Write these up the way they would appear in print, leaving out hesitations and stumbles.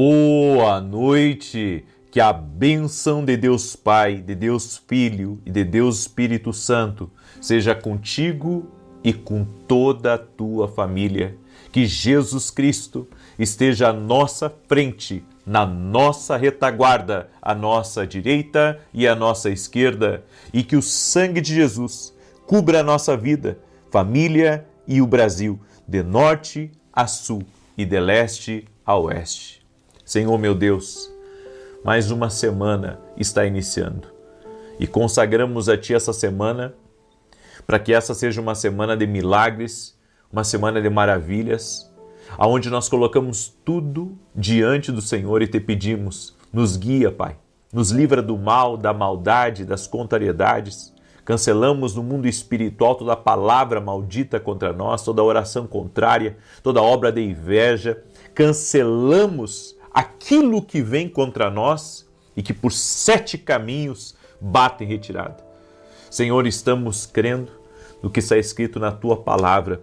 Boa noite, que a bênção de Deus Pai, de Deus Filho e de Deus Espírito Santo seja contigo e com toda a tua família. Que Jesus Cristo esteja à nossa frente, na nossa retaguarda, à nossa direita e à nossa esquerda, e que o sangue de Jesus cubra a nossa vida, família e o Brasil, de norte a sul e de leste a oeste. Senhor meu Deus, mais uma semana está iniciando e consagramos a Ti essa semana para que essa seja uma semana de milagres, uma semana de maravilhas, aonde nós colocamos tudo diante do Senhor e Te pedimos, nos guia, Pai, nos livra do mal, da maldade, das contrariedades. Cancelamos no mundo espiritual toda palavra maldita contra nós, toda oração contrária, toda obra de inveja. Cancelamos aquilo que vem contra nós e que por 7 caminhos bate em retirada. Senhor, estamos crendo no que está escrito na Tua palavra.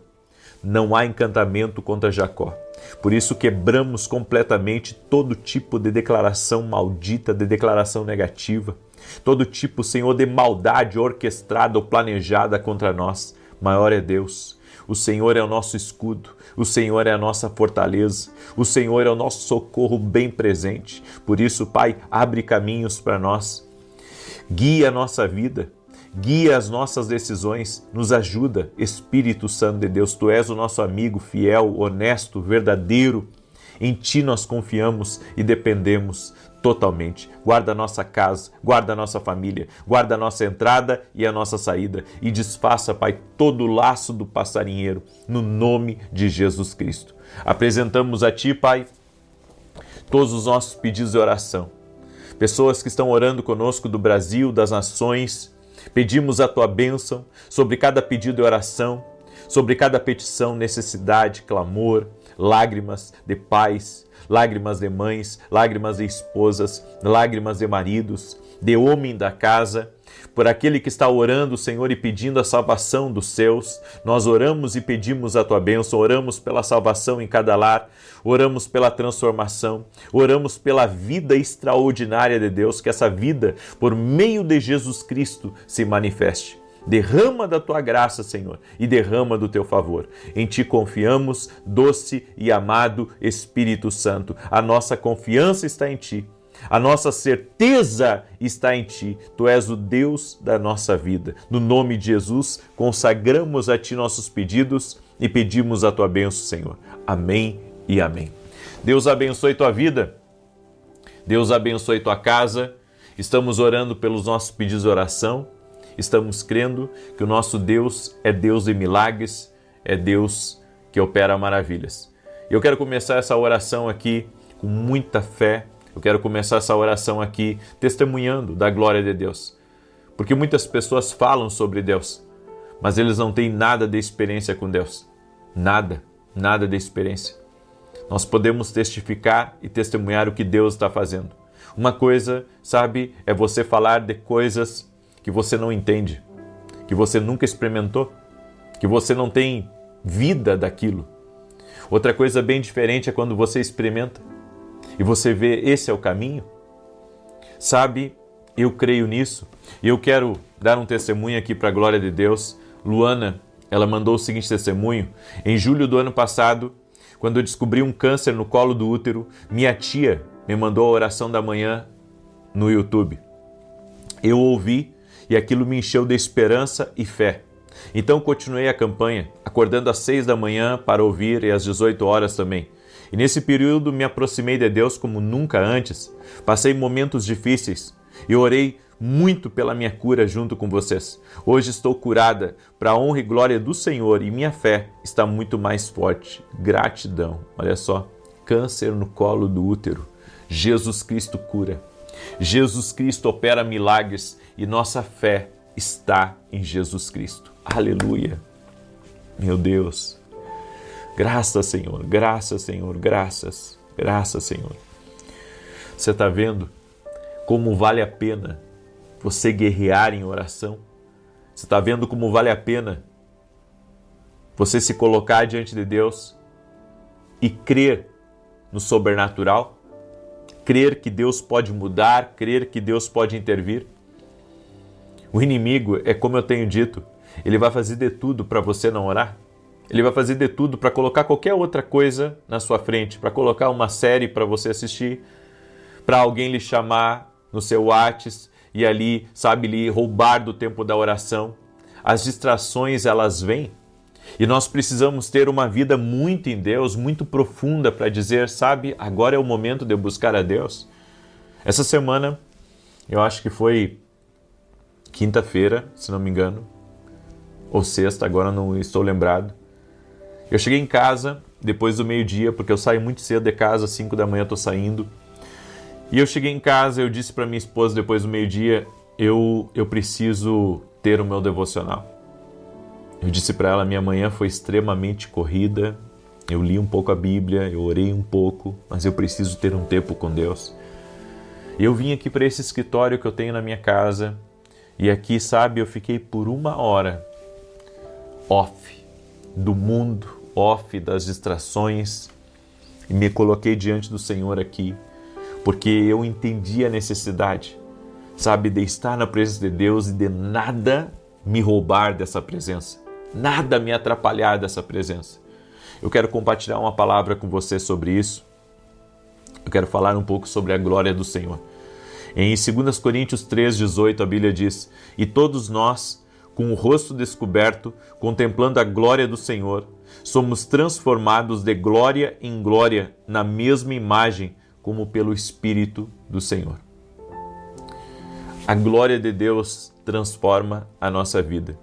Não há encantamento contra Jacó. Por isso quebramos completamente todo tipo de declaração maldita, de declaração negativa, todo tipo, Senhor, de maldade orquestrada ou planejada contra nós. Maior é Deus. O Senhor é o nosso escudo, o Senhor é a nossa fortaleza, o Senhor é o nosso socorro bem presente. Por isso, Pai, abre caminhos para nós, guia a nossa vida, guia as nossas decisões, nos ajuda, Espírito Santo de Deus. Tu és o nosso amigo fiel, honesto, verdadeiro. Em Ti nós confiamos e dependemos totalmente. Guarda a nossa casa, guarda a nossa família, guarda a nossa entrada e a nossa saída e desfaça, Pai, todo o laço do passarinheiro, no nome de Jesus Cristo. Apresentamos a Ti, Pai, todos os nossos pedidos de oração. Pessoas que estão orando conosco do Brasil, das nações, pedimos a Tua bênção sobre cada pedido de oração, sobre cada petição, necessidade, clamor, lágrimas de pais, lágrimas de mães, lágrimas de esposas, lágrimas de maridos, de homem da casa, por aquele que está orando, Senhor, e pedindo a salvação dos seus. Nós oramos e pedimos a Tua bênção, oramos pela salvação em cada lar, oramos pela transformação, oramos pela vida extraordinária de Deus, que essa vida, por meio de Jesus Cristo, se manifeste. Derrama da Tua graça, Senhor, e derrama do Teu favor. Em Ti confiamos, doce e amado Espírito Santo. A nossa confiança está em Ti. A nossa certeza está em Ti. Tu és o Deus da nossa vida. No nome de Jesus, consagramos a Ti nossos pedidos e pedimos a Tua bênção, Senhor. Amém e amém. Deus abençoe tua vida. Deus abençoe tua casa. Estamos orando pelos nossos pedidos de oração. Estamos crendo que o nosso Deus é Deus de milagres, é Deus que opera maravilhas. Eu quero começar essa oração aqui com muita fé. Eu quero começar essa oração aqui testemunhando da glória de Deus. Porque muitas pessoas falam sobre Deus, mas eles não têm nada de experiência com Deus. Nada de experiência. Nós podemos testificar e testemunhar o que Deus está fazendo. Uma coisa, sabe, é você falar de coisas que você não entende, que você nunca experimentou, que você não tem vida daquilo. Outra coisa bem diferente é quando você experimenta e você vê esse é o caminho. Sabe, eu creio nisso e eu quero dar um testemunho aqui para a glória de Deus. Luana, ela mandou o seguinte testemunho. Em julho do ano passado, quando eu descobri um câncer no colo do útero, minha tia me mandou a oração da manhã no YouTube. Eu ouvi e aquilo me encheu de esperança e fé. Então continuei a campanha, acordando às 6 da manhã para ouvir e às 18 horas também. E nesse período me aproximei de Deus como nunca antes. Passei momentos difíceis e orei muito pela minha cura junto com vocês. Hoje estou curada para a honra e glória do Senhor e minha fé está muito mais forte. Gratidão. Olha só, câncer no colo do útero. Jesus Cristo cura. Jesus Cristo opera milagres e nossa fé está em Jesus Cristo. Aleluia! Meu Deus! Graças, Senhor, graças, Senhor, graças, graças, Senhor. Você está vendo como vale a pena você guerrear em oração? Você está vendo como vale a pena você se colocar diante de Deus e crer no sobrenatural? crer que Deus pode mudar, crer que Deus pode intervir. O inimigo, é como eu tenho dito, ele vai fazer de tudo para você não orar. Ele vai fazer de tudo para colocar qualquer outra coisa na sua frente, para colocar uma série para você assistir, para alguém lhe chamar no seu WhatsApp e ali, sabe, lhe roubar do tempo da oração. As distrações, elas vêm e nós precisamos ter uma vida muito em Deus, muito profunda para dizer, sabe, agora é o momento de eu buscar a Deus. Essa semana, eu acho que foi quinta-feira, se não me engano, ou sexta, agora não estou lembrado. Eu cheguei em casa depois do meio-dia, porque eu saio muito cedo de casa, às 5 da manhã estou saindo. E eu cheguei em casa, eu disse para minha esposa depois do meio-dia, eu preciso ter o meu devocional. Eu disse para ela, minha manhã foi extremamente corrida, eu li um pouco a Bíblia, eu orei um pouco, mas eu preciso ter um tempo com Deus. Eu vim aqui para esse escritório que eu tenho na minha casa, e aqui, sabe, eu fiquei por 1 hora off do mundo, off das distrações, e me coloquei diante do Senhor aqui, porque eu entendi a necessidade, sabe, de estar na presença de Deus e de nada me roubar dessa presença, nada me atrapalhar dessa presença. Eu quero compartilhar uma palavra com você sobre isso. Eu quero falar um pouco sobre a glória do Senhor. Em 2 Coríntios 3,18, a Bíblia diz: E todos nós, com o rosto descoberto, contemplando a glória do Senhor, somos transformados de glória em glória na mesma imagem, como pelo Espírito do Senhor. A glória de Deus transforma a nossa vida.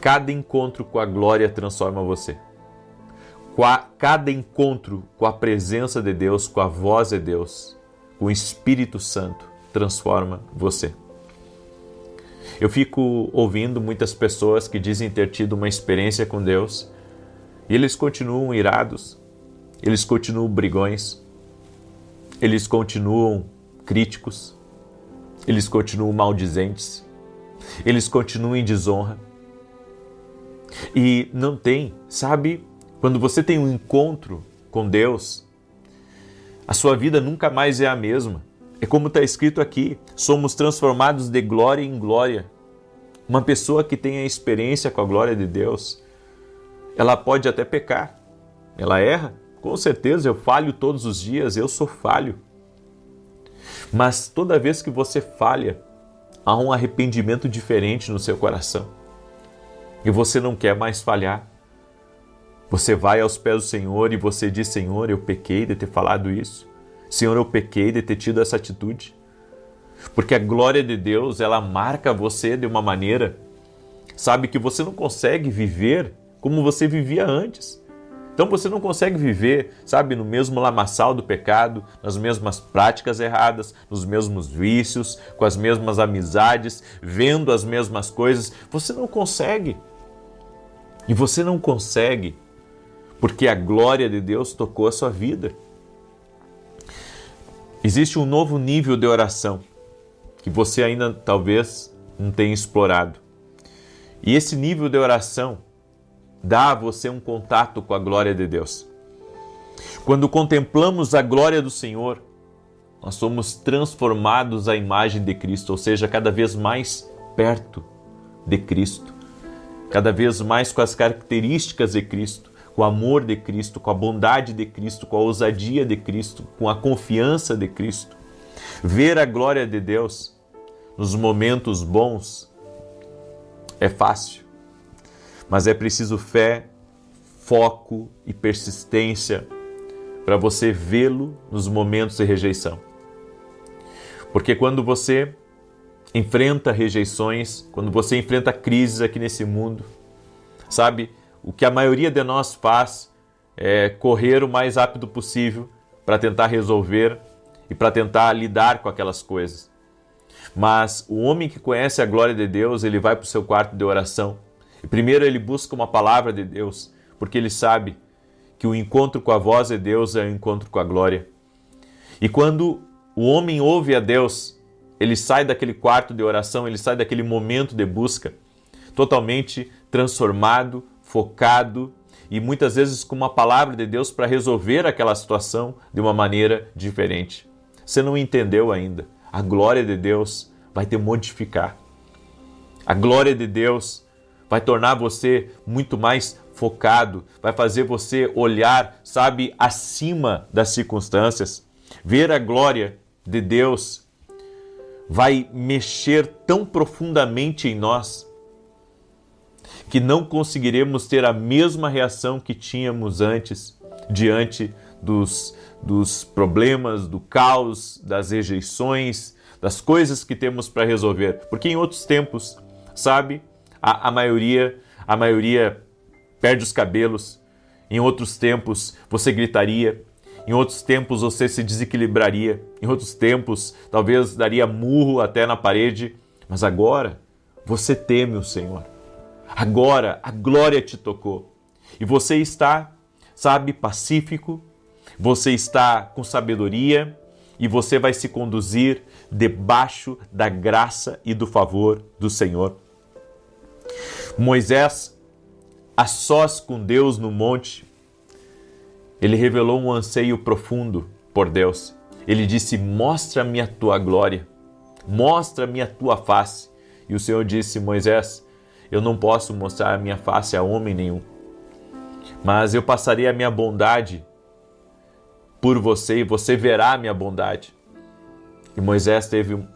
Cada encontro com a glória transforma você. Cada encontro com a presença de Deus, com a voz de Deus, com o Espírito Santo, transforma você. Eu fico ouvindo muitas pessoas que dizem ter tido uma experiência com Deus e eles continuam irados, eles continuam brigões, eles continuam críticos, eles continuam maldizentes, eles continuam em desonra. E não tem, sabe, quando você tem um encontro com Deus, a sua vida nunca mais é a mesma. É como está escrito aqui, somos transformados de glória em glória. Uma pessoa que tem a experiência com a glória de Deus, ela pode até pecar, ela erra, com certeza, eu falho todos os dias, eu sou falho. Mas toda vez que você falha, há um arrependimento diferente no seu coração. E você não quer mais falhar. Você vai aos pés do Senhor e você diz, Senhor, eu pequei de ter falado isso. Senhor, eu pequei de ter tido essa atitude. Porque a glória de Deus, ela marca você de uma maneira, sabe, que você não consegue viver como você vivia antes. Então você não consegue viver, sabe, no mesmo lamaçal do pecado, nas mesmas práticas erradas, nos mesmos vícios, com as mesmas amizades, vendo as mesmas coisas. Você não consegue. E você não consegue porque a glória de Deus tocou a sua vida. Existe um novo nível de oração que você ainda talvez não tenha explorado. E esse nível de oração dá a você um contato com a glória de Deus. Quando contemplamos a glória do Senhor, nós somos transformados à imagem de Cristo, ou seja, cada vez mais perto de Cristo, cada vez mais com as características de Cristo, com o amor de Cristo, com a bondade de Cristo, com a ousadia de Cristo, com a confiança de Cristo. Ver a glória de Deus nos momentos bons é fácil, mas é preciso fé, foco e persistência para você vê-lo nos momentos de rejeição. Porque quando você enfrenta rejeições, quando você enfrenta crises aqui nesse mundo, sabe, o que a maioria de nós faz é correr o mais rápido possível para tentar resolver e para tentar lidar com aquelas coisas. Mas o homem que conhece a glória de Deus, ele vai para o seu quarto de oração. E primeiro ele busca uma palavra de Deus, porque ele sabe que o encontro com a voz de Deus é o encontro com a glória. E quando o homem ouve a Deus, ele sai daquele quarto de oração, ele sai daquele momento de busca, totalmente transformado, focado e muitas vezes com uma palavra de Deus para resolver aquela situação de uma maneira diferente. Você não entendeu ainda. A glória de Deus vai te modificar. A glória de Deus vai tornar você muito mais focado, vai fazer você olhar, sabe, acima das circunstâncias. Ver a glória de Deus vai mexer tão profundamente em nós que não conseguiremos ter a mesma reação que tínhamos antes, diante dos problemas, do caos, das rejeições, das coisas que temos para resolver. Porque em outros tempos, sabe, a maioria perde os cabelos. Em outros tempos você gritaria. Em outros tempos você se desequilibraria. Em outros tempos talvez daria murro até na parede. Mas agora você teme o Senhor. Agora a glória te tocou. E você está, sabe, pacífico. Você está com sabedoria. E você vai se conduzir debaixo da graça e do favor do Senhor. Moisés, a sós com Deus no monte, ele revelou um anseio profundo por Deus. Ele disse: mostra-me a tua glória, mostra-me a tua face. E o Senhor disse: Moisés, eu não posso mostrar a minha face a homem nenhum, mas eu passarei a minha bondade por você e você verá a minha bondade. E Moisés teve um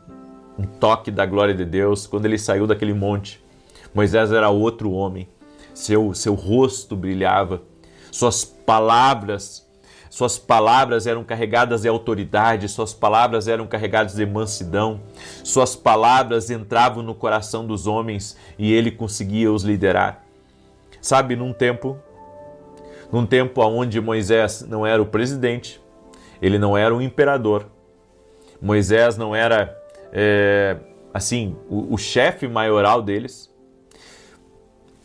toque da glória de Deus quando ele saiu daquele monte. Moisés era outro homem, seu rosto brilhava, suas palavras eram carregadas de autoridade, suas palavras eram carregadas de mansidão, suas palavras entravam no coração dos homens e ele conseguia os liderar. Sabe, num tempo onde Moisés não era o presidente, ele não era o imperador, Moisés não era o chefe maioral deles.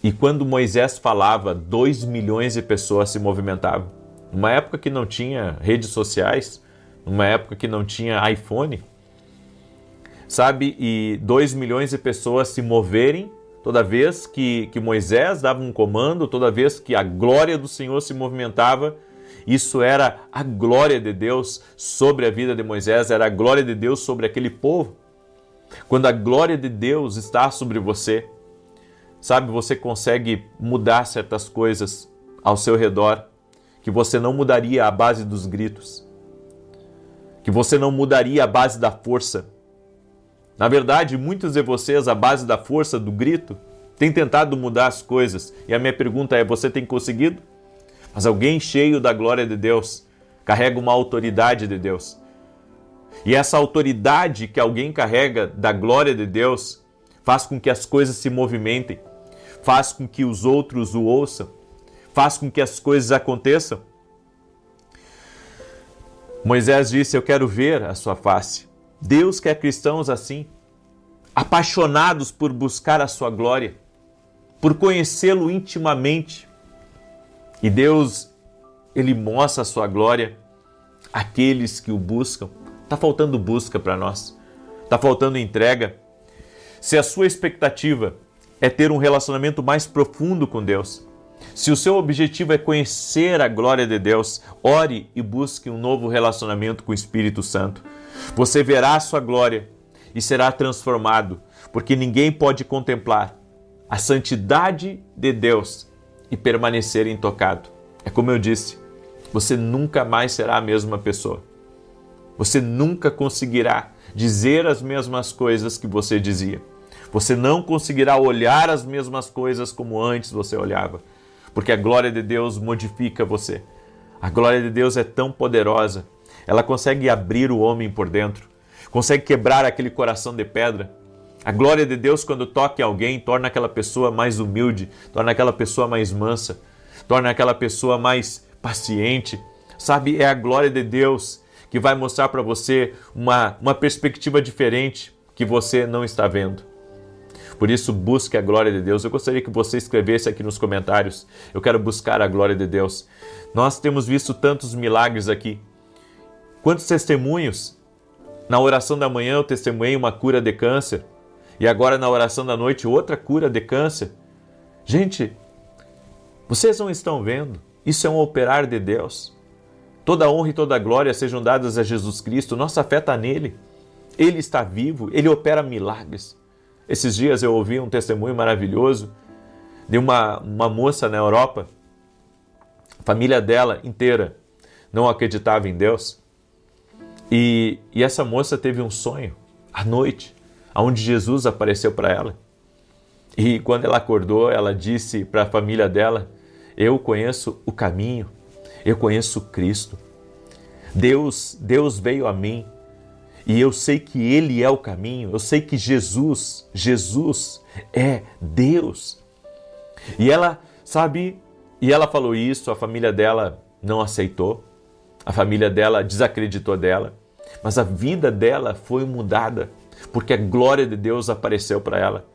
E quando Moisés falava, 2 milhões de pessoas se movimentavam. Numa época que não tinha redes sociais, numa época que não tinha iPhone, sabe? E 2 milhões de pessoas se moverem toda vez que Moisés dava um comando, toda vez que a glória do Senhor se movimentava. Isso era a glória de Deus sobre a vida de Moisés, era a glória de Deus sobre aquele povo. Quando a glória de Deus está sobre você, sabe, você consegue mudar certas coisas ao seu redor que você não mudaria à base dos gritos, que você não mudaria à base da força. Na verdade, muitos de vocês, à base da força, do grito, têm tentado mudar as coisas. E a minha pergunta é, você tem conseguido? Mas alguém cheio da glória de Deus carrega uma autoridade de Deus. E essa autoridade que alguém carrega da glória de Deus faz com que as coisas se movimentem, faz com que os outros o ouçam, faz com que as coisas aconteçam. Moisés disse: eu quero ver a sua face. Deus quer cristãos assim, apaixonados por buscar a sua glória, por conhecê-lo intimamente. E Deus, Ele mostra a sua glória àqueles que o buscam. Está faltando busca para nós, está faltando entrega. Se a sua expectativa é ter um relacionamento mais profundo com Deus, se o seu objetivo é conhecer a glória de Deus, ore e busque um novo relacionamento com o Espírito Santo. Você verá a sua glória e será transformado, porque ninguém pode contemplar a santidade de Deus e permanecer intocado. É como eu disse, você nunca mais será a mesma pessoa. Você nunca conseguirá dizer as mesmas coisas que você dizia. Você não conseguirá olhar as mesmas coisas como antes você olhava, porque a glória de Deus modifica você. A glória de Deus é tão poderosa, ela consegue abrir o homem por dentro, consegue quebrar aquele coração de pedra. A glória de Deus, quando toca em alguém, torna aquela pessoa mais humilde, torna aquela pessoa mais mansa, torna aquela pessoa mais paciente. Sabe, é a glória de Deus que vai mostrar para você uma perspectiva diferente que você não está vendo. Por isso, busque a glória de Deus. Eu gostaria que você escrevesse aqui nos comentários: eu quero buscar a glória de Deus. Nós temos visto tantos milagres aqui. Quantos testemunhos? Na oração da manhã eu testemunhei uma cura de câncer. E agora na oração da noite outra cura de câncer. Gente, vocês não estão vendo? Isso é um operar de Deus. Toda honra e toda glória sejam dadas a Jesus Cristo. Nossa fé está nele. Ele está vivo, ele opera milagres. Esses dias eu ouvi um testemunho maravilhoso de uma moça na Europa. A família dela inteira não acreditava em Deus. E essa moça teve um sonho à noite, onde Jesus apareceu para ela. E quando ela acordou, ela disse para a família dela: eu conheço o caminho, eu conheço Cristo. Deus veio a mim e eu sei que Ele é o caminho, eu sei que Jesus é Deus. E ela, e ela falou isso, a família dela não aceitou, a família dela desacreditou dela, mas a vida dela foi mudada, porque a glória de Deus apareceu para ela.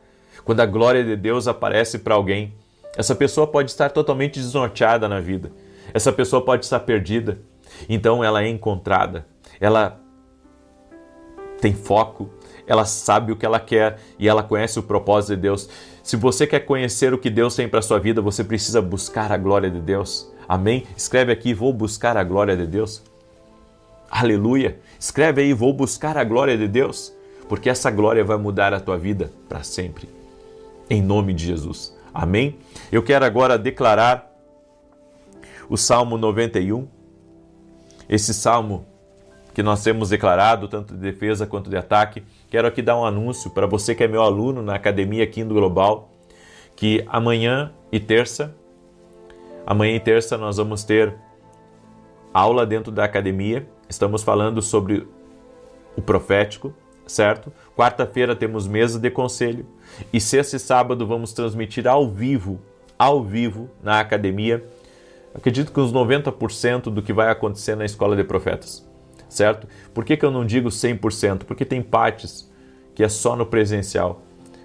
Quando a glória de Deus aparece para alguém, essa pessoa pode estar totalmente desnorteada na vida, essa pessoa pode estar perdida, então ela é encontrada, ela tem foco, ela sabe o que ela quer e ela conhece o propósito de Deus. Se você quer conhecer o que Deus tem para a sua vida, você precisa buscar a glória de Deus. Amém? Escreve aqui: vou buscar a glória de Deus. Aleluia! Escreve aí: vou buscar a glória de Deus, porque essa glória vai mudar a tua vida para sempre. Em nome de Jesus. Amém? Eu quero agora declarar o Salmo 91. Esse salmo que nós temos declarado, tanto de defesa quanto de ataque. Quero aqui dar um anúncio para você que é meu aluno na Academia Quindo Global, que amanhã e terça nós vamos ter aula dentro da academia. Estamos falando sobre o profético, certo? Quarta-feira temos mesa de conselho e sexta e sábado vamos transmitir ao vivo na academia. Acredito que uns 90% do que vai acontecer na Escola de Profetas, certo? Por que eu não digo 100%? Porque tem partes que é só no presencial,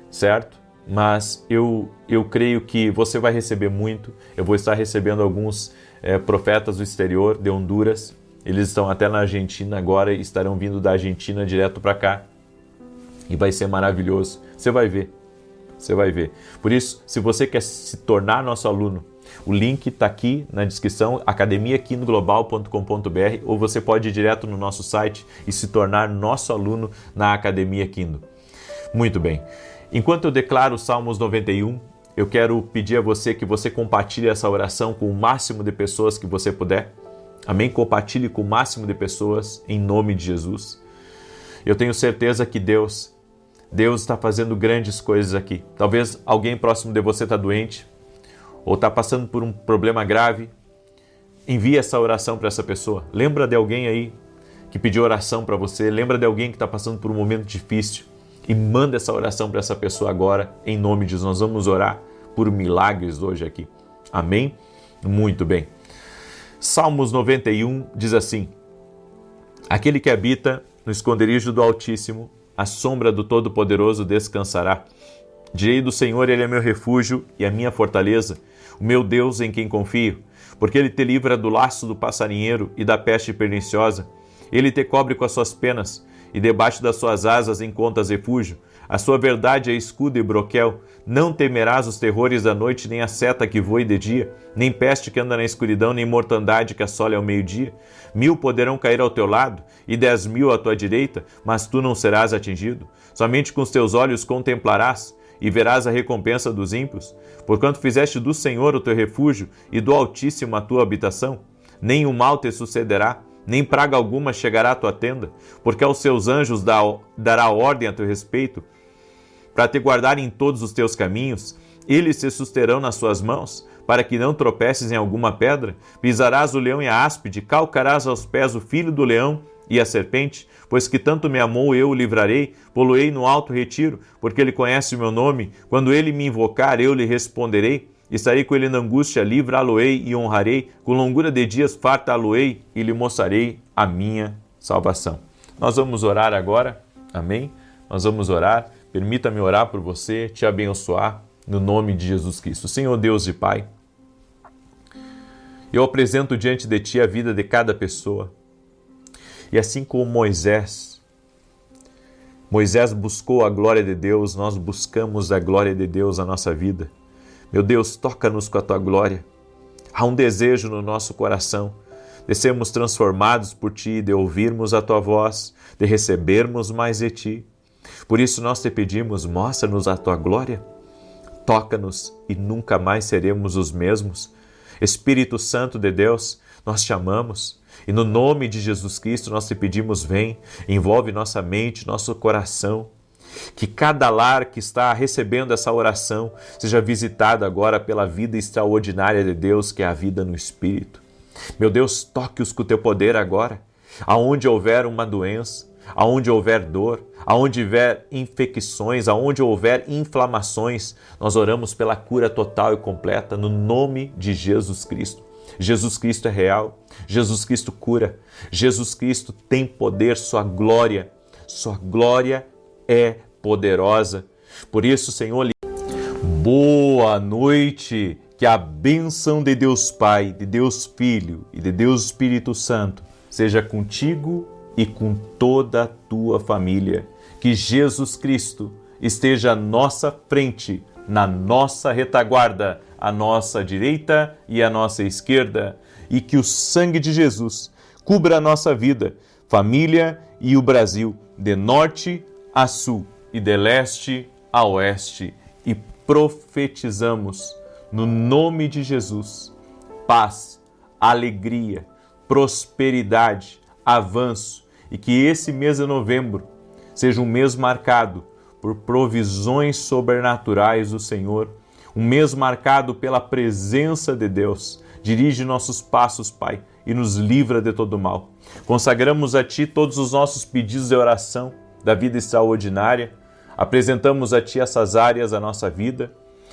certo? Mas eu creio que você vai receber muito. Eu vou estar recebendo alguns profetas do exterior, de Honduras. Eles estão até na Argentina agora e estarão vindo da Argentina direto para cá. E vai ser maravilhoso. Você vai ver. Você vai ver. Por isso, se você quer se tornar nosso aluno, o link está aqui na descrição, academiaquindoglobal.com.br, ou você pode ir direto no nosso site e se tornar nosso aluno na Academia Quindo. Muito bem. Enquanto eu declaro o Salmos 91, eu quero pedir a você que você compartilhe essa oração com o máximo de pessoas que você puder. Amém? Compartilhe com o máximo de pessoas em nome de Jesus. Eu tenho certeza que Deus está fazendo grandes coisas aqui. Talvez alguém próximo de você está doente ou está passando por um problema grave. Envie essa oração para essa pessoa. Lembra de alguém aí que pediu oração para você. Lembra de alguém que está passando por um momento difícil. E manda essa oração para essa pessoa agora, em nome de Jesus. Nós vamos orar por milagres hoje aqui. Amém? Muito bem. Salmos 91 diz assim: aquele que habita no esconderijo do Altíssimo, à sombra do Todo-Poderoso descansará. Direi do Senhor, Ele é meu refúgio e a minha fortaleza, o meu Deus em quem confio, porque Ele te livra do laço do passarinheiro e da peste perniciosa. Ele te cobre com as suas penas, e debaixo das suas asas encontras refúgio. A sua verdade é escudo e broquel. Não temerás os terrores da noite, nem a seta que voe de dia, nem peste que anda na escuridão, nem mortandade que assole ao meio-dia. 1000 poderão cair ao teu lado, e 10.000 à tua direita, mas tu não serás atingido. Somente com os teus olhos contemplarás, e verás a recompensa dos ímpios. Porquanto fizeste do Senhor o teu refúgio, e do Altíssimo a tua habitação. Nem o mal te sucederá, nem praga alguma chegará à tua tenda, porque aos seus anjos dará ordem a teu respeito, para te guardar em todos os teus caminhos. Eles se susterão nas suas mãos, para que não tropeces em alguma pedra. Pisarás o leão e a áspide, calcarás aos pés o filho do leão e a serpente, pois que tanto me amou, eu o livrarei, poloei no alto retiro, porque ele conhece o meu nome. Quando ele me invocar, eu lhe responderei. Estarei com ele na angústia, livrá-lo-ei e honrarei. Com longura de dias fartá-lo-ei e lhe mostrarei a minha salvação. Nós vamos orar agora, amém? Nós vamos orar. Permita-me orar por você, te abençoar, no nome de Jesus Cristo. Senhor Deus e Pai, eu apresento diante de Ti a vida de cada pessoa. E assim como Moisés buscou a glória de Deus, nós buscamos a glória de Deus na nossa vida. Meu Deus, toca-nos com a Tua glória. Há um desejo no nosso coração de sermos transformados por Ti, de ouvirmos a Tua voz, de recebermos mais de Ti. Por isso nós te pedimos, mostra-nos a Tua glória, toca-nos e nunca mais seremos os mesmos. Espírito Santo de Deus, nós te amamos e no nome de Jesus Cristo nós te pedimos, vem, envolve nossa mente, nosso coração. Que cada lar que está recebendo essa oração seja visitado agora pela vida extraordinária de Deus, que é a vida no Espírito. Meu Deus, toque-os com o teu poder agora. Aonde houver uma doença, aonde houver dor, aonde houver infecções, aonde houver inflamações, nós oramos pela cura total e completa no nome de Jesus Cristo. Jesus Cristo é real, Jesus Cristo cura, Jesus Cristo tem poder, sua glória é poderosa. Por isso, Senhor, boa noite, que a bênção de Deus Pai, de Deus Filho e de Deus Espírito Santo seja contigo e com toda a tua família. Que Jesus Cristo esteja à nossa frente, na nossa retaguarda, à nossa direita e à nossa esquerda, e que o sangue de Jesus cubra a nossa vida, família e o Brasil, de norte a sul e de leste a oeste, e profetizamos no nome de Jesus paz, alegria, prosperidade, avanço, e que esse mês de novembro seja um mês marcado por provisões sobrenaturais do Senhor, um mês marcado pela presença de Deus. Dirige nossos passos, Pai, e nos livra de todo mal. Consagramos a Ti todos os nossos pedidos de oração da vida extraordinária, apresentamos a Ti essas áreas da nossa vida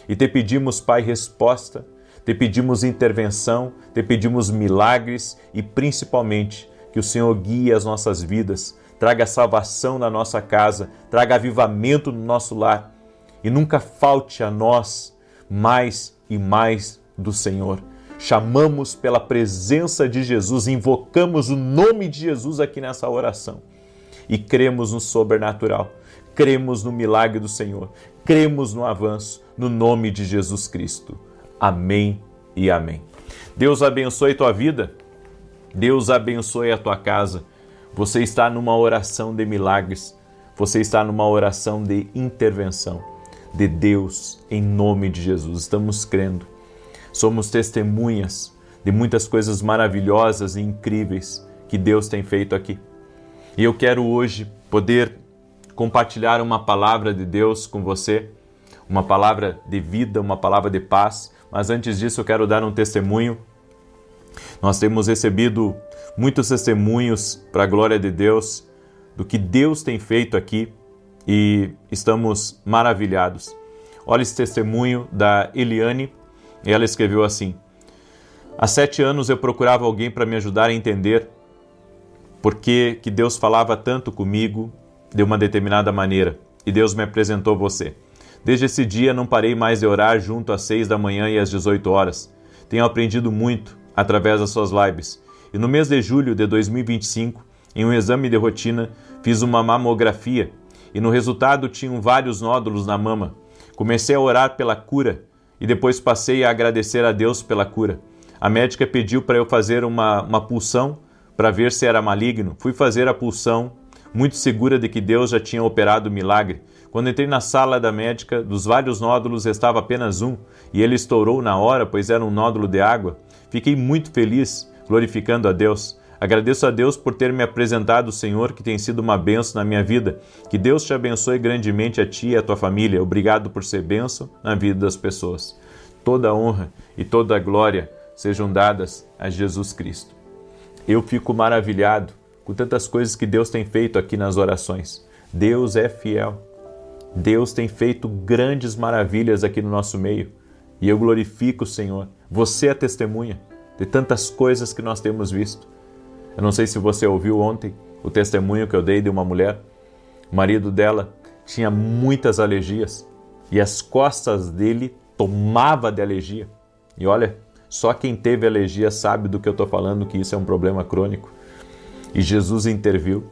e Te pedimos, Pai, resposta, Te pedimos intervenção, Te pedimos milagres e principalmente que o Senhor guie as nossas vidas, traga salvação na nossa casa, traga avivamento no nosso lar e nunca falte a nós mais e mais do Senhor. Chamamos pela presença de Jesus, invocamos o nome de Jesus aqui nessa oração e cremos no sobrenatural, cremos no milagre do Senhor, cremos no avanço, no nome de Jesus Cristo. Amém e amém. Deus abençoe tua vida, Deus abençoe a tua casa. Você está numa oração de milagres, você está numa oração de intervenção de Deus em nome de Jesus. Estamos crendo, somos testemunhas de muitas coisas maravilhosas e incríveis que Deus tem feito aqui. E eu quero hoje poder compartilhar uma palavra de Deus com você, uma palavra de vida, uma palavra de paz. Mas antes disso eu quero dar um testemunho. Nós temos recebido muitos testemunhos para a glória de Deus, do que Deus tem feito aqui e estamos maravilhados. Olha esse testemunho da Eliane, e ela escreveu assim: há 7 anos eu procurava alguém para me ajudar a entender por que Deus falava tanto comigo de uma determinada maneira, e Deus me apresentou você. Desde esse dia não parei mais de orar junto às 6 da manhã e às 18 horas. Tenho aprendido muito através das suas lives. E no mês de julho de 2025, em um exame de rotina, fiz uma mamografia e no resultado tinham vários nódulos na mama. Comecei a orar pela cura e depois passei a agradecer a Deus pela cura. A médica pediu para eu fazer uma punção para ver se era maligno. Fui fazer a punção, muito segura de que Deus já tinha operado o milagre. Quando entrei na sala da médica, dos vários nódulos restava apenas um, e ele estourou na hora, pois era um nódulo de água. Fiquei muito feliz, glorificando a Deus. Agradeço a Deus por ter me apresentado o Senhor, que tem sido uma bênção na minha vida. Que Deus te abençoe grandemente a ti e a tua família. Obrigado por ser bênção na vida das pessoas. Toda a honra e toda a glória sejam dadas a Jesus Cristo. Eu fico maravilhado com tantas coisas que Deus tem feito aqui nas orações. Deus é fiel. Deus tem feito grandes maravilhas aqui no nosso meio. E eu glorifico o Senhor. Você é testemunha de tantas coisas que nós temos visto. Eu não sei se você ouviu ontem o testemunho que eu dei de uma mulher. O marido dela tinha muitas alergias e as costas dele tomava de alergia. E olha, só quem teve alergia sabe do que eu estou falando, que isso é um problema crônico. E Jesus interviu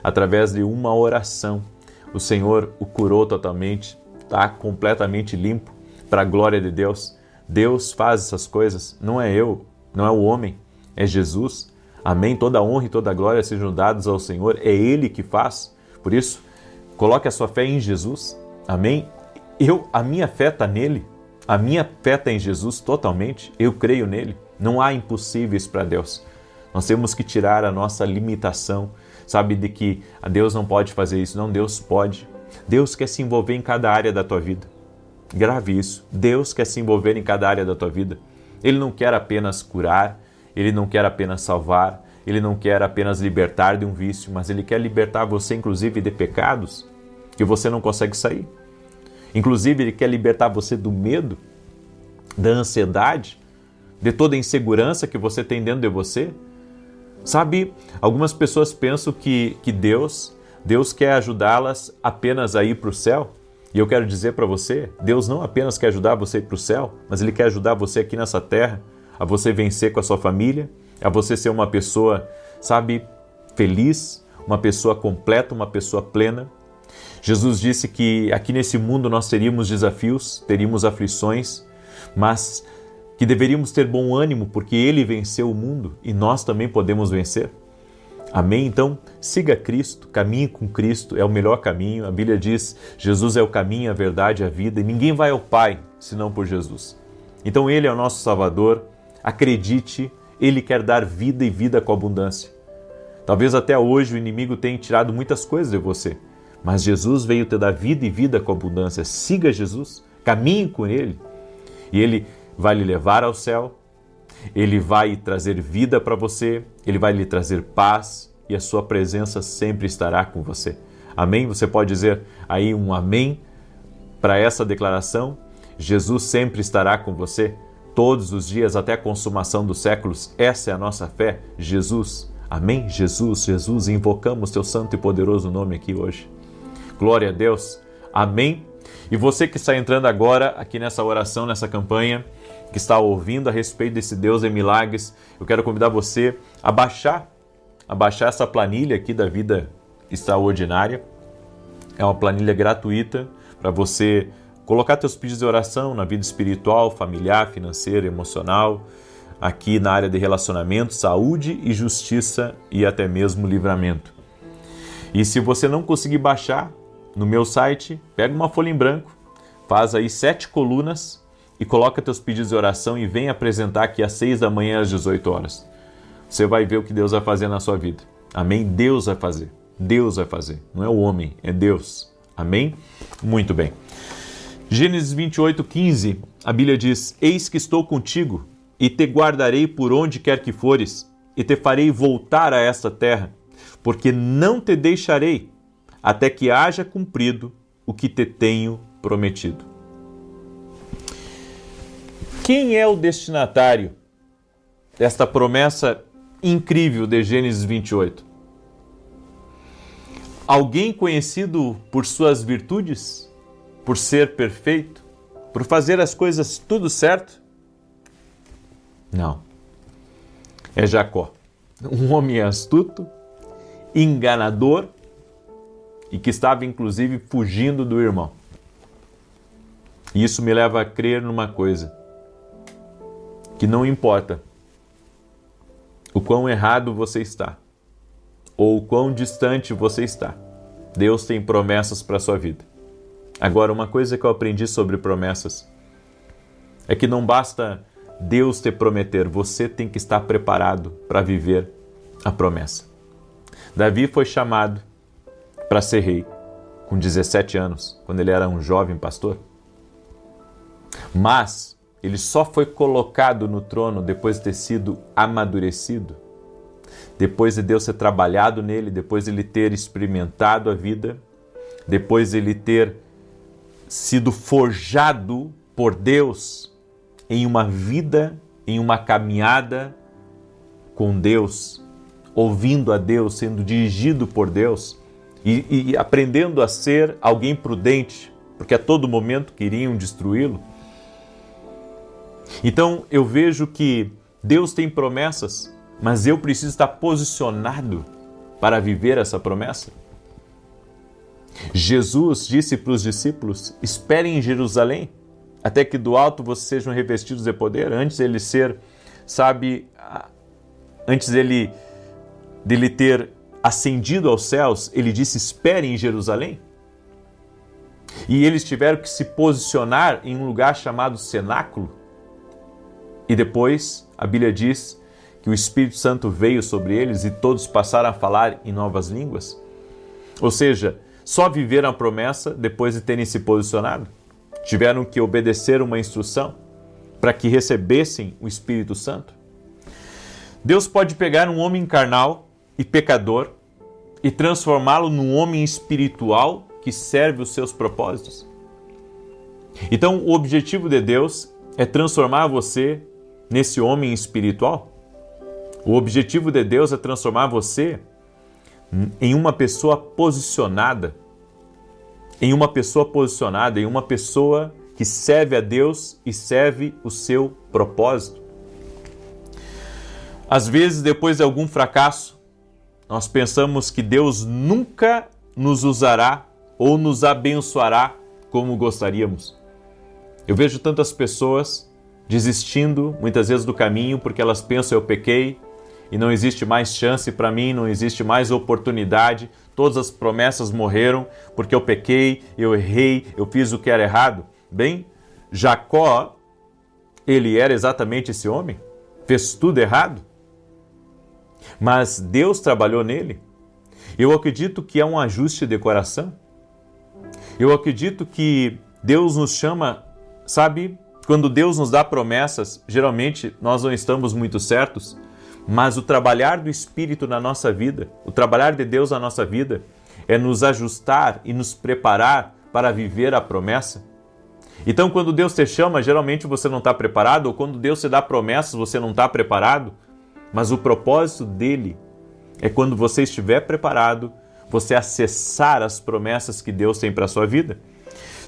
através de uma oração. O Senhor o curou totalmente, está completamente limpo, para a glória de Deus. Deus faz essas coisas, não é eu, não é o homem, é Jesus. Amém? Toda honra e toda glória sejam dados ao Senhor, é Ele que faz. Por isso, coloque a sua fé em Jesus. Amém? A minha fé está nele. A minha fé está em Jesus totalmente. Eu creio nele. Não há impossíveis para Deus. Nós temos que tirar a nossa limitação, sabe, de que Deus não pode fazer isso. Não, Deus pode. Deus quer se envolver em cada área da tua vida. Grave isso. Deus quer se envolver em cada área da tua vida. Ele não quer apenas curar, Ele não quer apenas salvar, Ele não quer apenas libertar de um vício, mas Ele quer libertar você, inclusive, de pecados que você não consegue sair. Inclusive, Ele quer libertar você do medo, da ansiedade, de toda a insegurança que você tem dentro de você. Sabe, algumas pessoas pensam que Deus quer ajudá-las apenas a ir para o céu. E eu quero dizer para você, Deus não apenas quer ajudar você a ir para o céu, mas Ele quer ajudar você aqui nessa terra, a você vencer com a sua família, a você ser uma pessoa, sabe, feliz, uma pessoa completa, uma pessoa plena. Jesus disse que aqui nesse mundo nós teríamos desafios, teríamos aflições, mas que deveríamos ter bom ânimo, porque Ele venceu o mundo e nós também podemos vencer. Amém? Então, siga Cristo, caminhe com Cristo, é o melhor caminho. A Bíblia diz, Jesus é o caminho, a verdade, a vida, e ninguém vai ao Pai senão por Jesus. Então, Ele é o nosso Salvador, acredite, Ele quer dar vida e vida com abundância. Talvez até hoje o inimigo tenha tirado muitas coisas de você, mas Jesus veio te dar vida e vida com abundância. Siga Jesus, caminhe com Ele, e Ele vai lhe levar ao céu, Ele vai trazer vida para você, Ele vai lhe trazer paz e a sua presença sempre estará com você. Amém? Você pode dizer aí um amém para essa declaração? Jesus sempre estará com você, todos os dias até a consumação dos séculos. Essa é a nossa fé, Jesus. Amém? Jesus, Jesus, invocamos teu santo e poderoso nome aqui hoje. Glória a Deus. Amém? E você que está entrando agora aqui nessa oração, nessa campanha, que está ouvindo a respeito desse Deus de milagres, eu quero convidar você a baixar essa planilha aqui da Vida Extraordinária. É uma planilha gratuita para você colocar teus pedidos de oração na vida espiritual, familiar, financeira, emocional, aqui na área de relacionamento, saúde e justiça e até mesmo livramento. E se você não conseguir baixar, no meu site, pega uma folha em branco, faz aí 7 colunas e coloca teus pedidos de oração e vem apresentar aqui às 6 da manhã às 18 horas. Você vai ver o que Deus vai fazer na sua vida. Amém? Deus vai fazer. Deus vai fazer. Não é o homem, é Deus. Amém? Muito bem. Gênesis 28:15, a Bíblia diz: Eis que estou contigo e te guardarei por onde quer que fores e te farei voltar a esta terra, porque não te deixarei até que haja cumprido o que te tenho prometido. Quem é o destinatário desta promessa incrível de Gênesis 28? Alguém conhecido por suas virtudes? Por ser perfeito? Por fazer as coisas tudo certo? Não. É Jacó, um homem astuto, enganador e que estava inclusive fugindo do irmão. E isso me leva a crer numa coisa, que não importa o quão errado você está ou o quão distante você está, Deus tem promessas para a sua vida. Agora, uma coisa que eu aprendi sobre promessas é que não basta Deus te prometer, você tem que estar preparado para viver a promessa. Davi foi chamado para ser rei com 17 anos, quando ele era um jovem pastor. Mas ele só foi colocado no trono depois de ter sido amadurecido, depois de Deus ter trabalhado nele, depois de ele ter experimentado a vida, depois de ele ter sido forjado por Deus em uma vida, em uma caminhada com Deus, ouvindo a Deus, sendo dirigido por Deus e aprendendo a ser alguém prudente, porque a todo momento queriam destruí-lo. Então eu vejo que Deus tem promessas, mas eu preciso estar posicionado para viver essa promessa. Jesus disse para os discípulos: esperem em Jerusalém, até que do alto vocês sejam revestidos de poder. Antes ele ser, antes ele dele ter ascendido aos céus, ele disse: esperem em Jerusalém. E eles tiveram que se posicionar em um lugar chamado cenáculo. E depois a Bíblia diz que o Espírito Santo veio sobre eles e todos passaram a falar em novas línguas. Ou seja, só viveram a promessa depois de terem se posicionado. Tiveram que obedecer uma instrução para que recebessem o Espírito Santo. Deus pode pegar um homem carnal e pecador e transformá-lo num homem espiritual que serve os seus propósitos. Então, o objetivo de Deus é transformar você nesse homem espiritual. O objetivo de Deus é transformar você em uma pessoa posicionada, em uma pessoa que serve a Deus e serve o seu propósito. Às vezes, depois de algum fracasso, nós pensamos que Deus nunca nos usará ou nos abençoará como gostaríamos. Eu vejo tantas pessoas desistindo, muitas vezes, do caminho, porque elas pensam: eu pequei e não existe mais chance para mim, não existe mais oportunidade, todas as promessas morreram porque eu pequei, eu errei, eu fiz o que era errado. Bem, Jacó, ele era exatamente esse homem, fez tudo errado, mas Deus trabalhou nele. Eu acredito que é um ajuste de coração. Eu acredito que Deus nos chama, sabe, quando Deus nos dá promessas, geralmente nós não estamos muito certos, mas o trabalhar do Espírito na nossa vida, o trabalhar de Deus na nossa vida, é nos ajustar e nos preparar para viver a promessa. Então, quando Deus te chama, geralmente você não está preparado, ou quando Deus te dá promessas, você não está preparado, mas o propósito dele é, quando você estiver preparado, você acessar as promessas que Deus tem para a sua vida.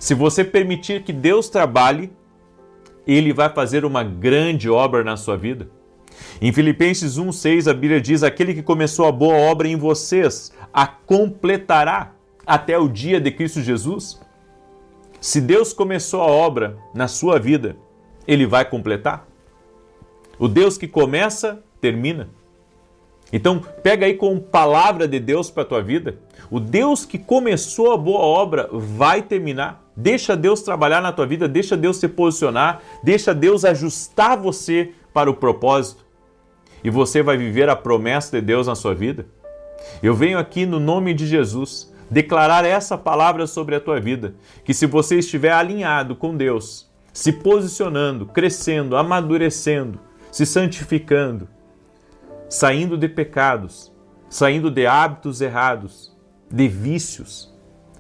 Se você permitir que Deus trabalhe, Ele vai fazer uma grande obra na sua vida. Em Filipenses 1,6, a Bíblia diz: aquele que começou a boa obra em vocês, a completará até o dia de Cristo Jesus. Se Deus começou a obra na sua vida, Ele vai completar. O Deus que começa, termina. Então, pega aí com palavra de Deus para a tua vida. O Deus que começou a boa obra vai terminar. Deixa Deus trabalhar na tua vida, deixa Deus se posicionar, deixa Deus ajustar você para o propósito. E você vai viver a promessa de Deus na sua vida. Eu venho aqui no nome de Jesus declarar essa palavra sobre a tua vida, que se você estiver alinhado com Deus, se posicionando, crescendo, amadurecendo, se santificando, saindo de pecados, saindo de hábitos errados, de vícios,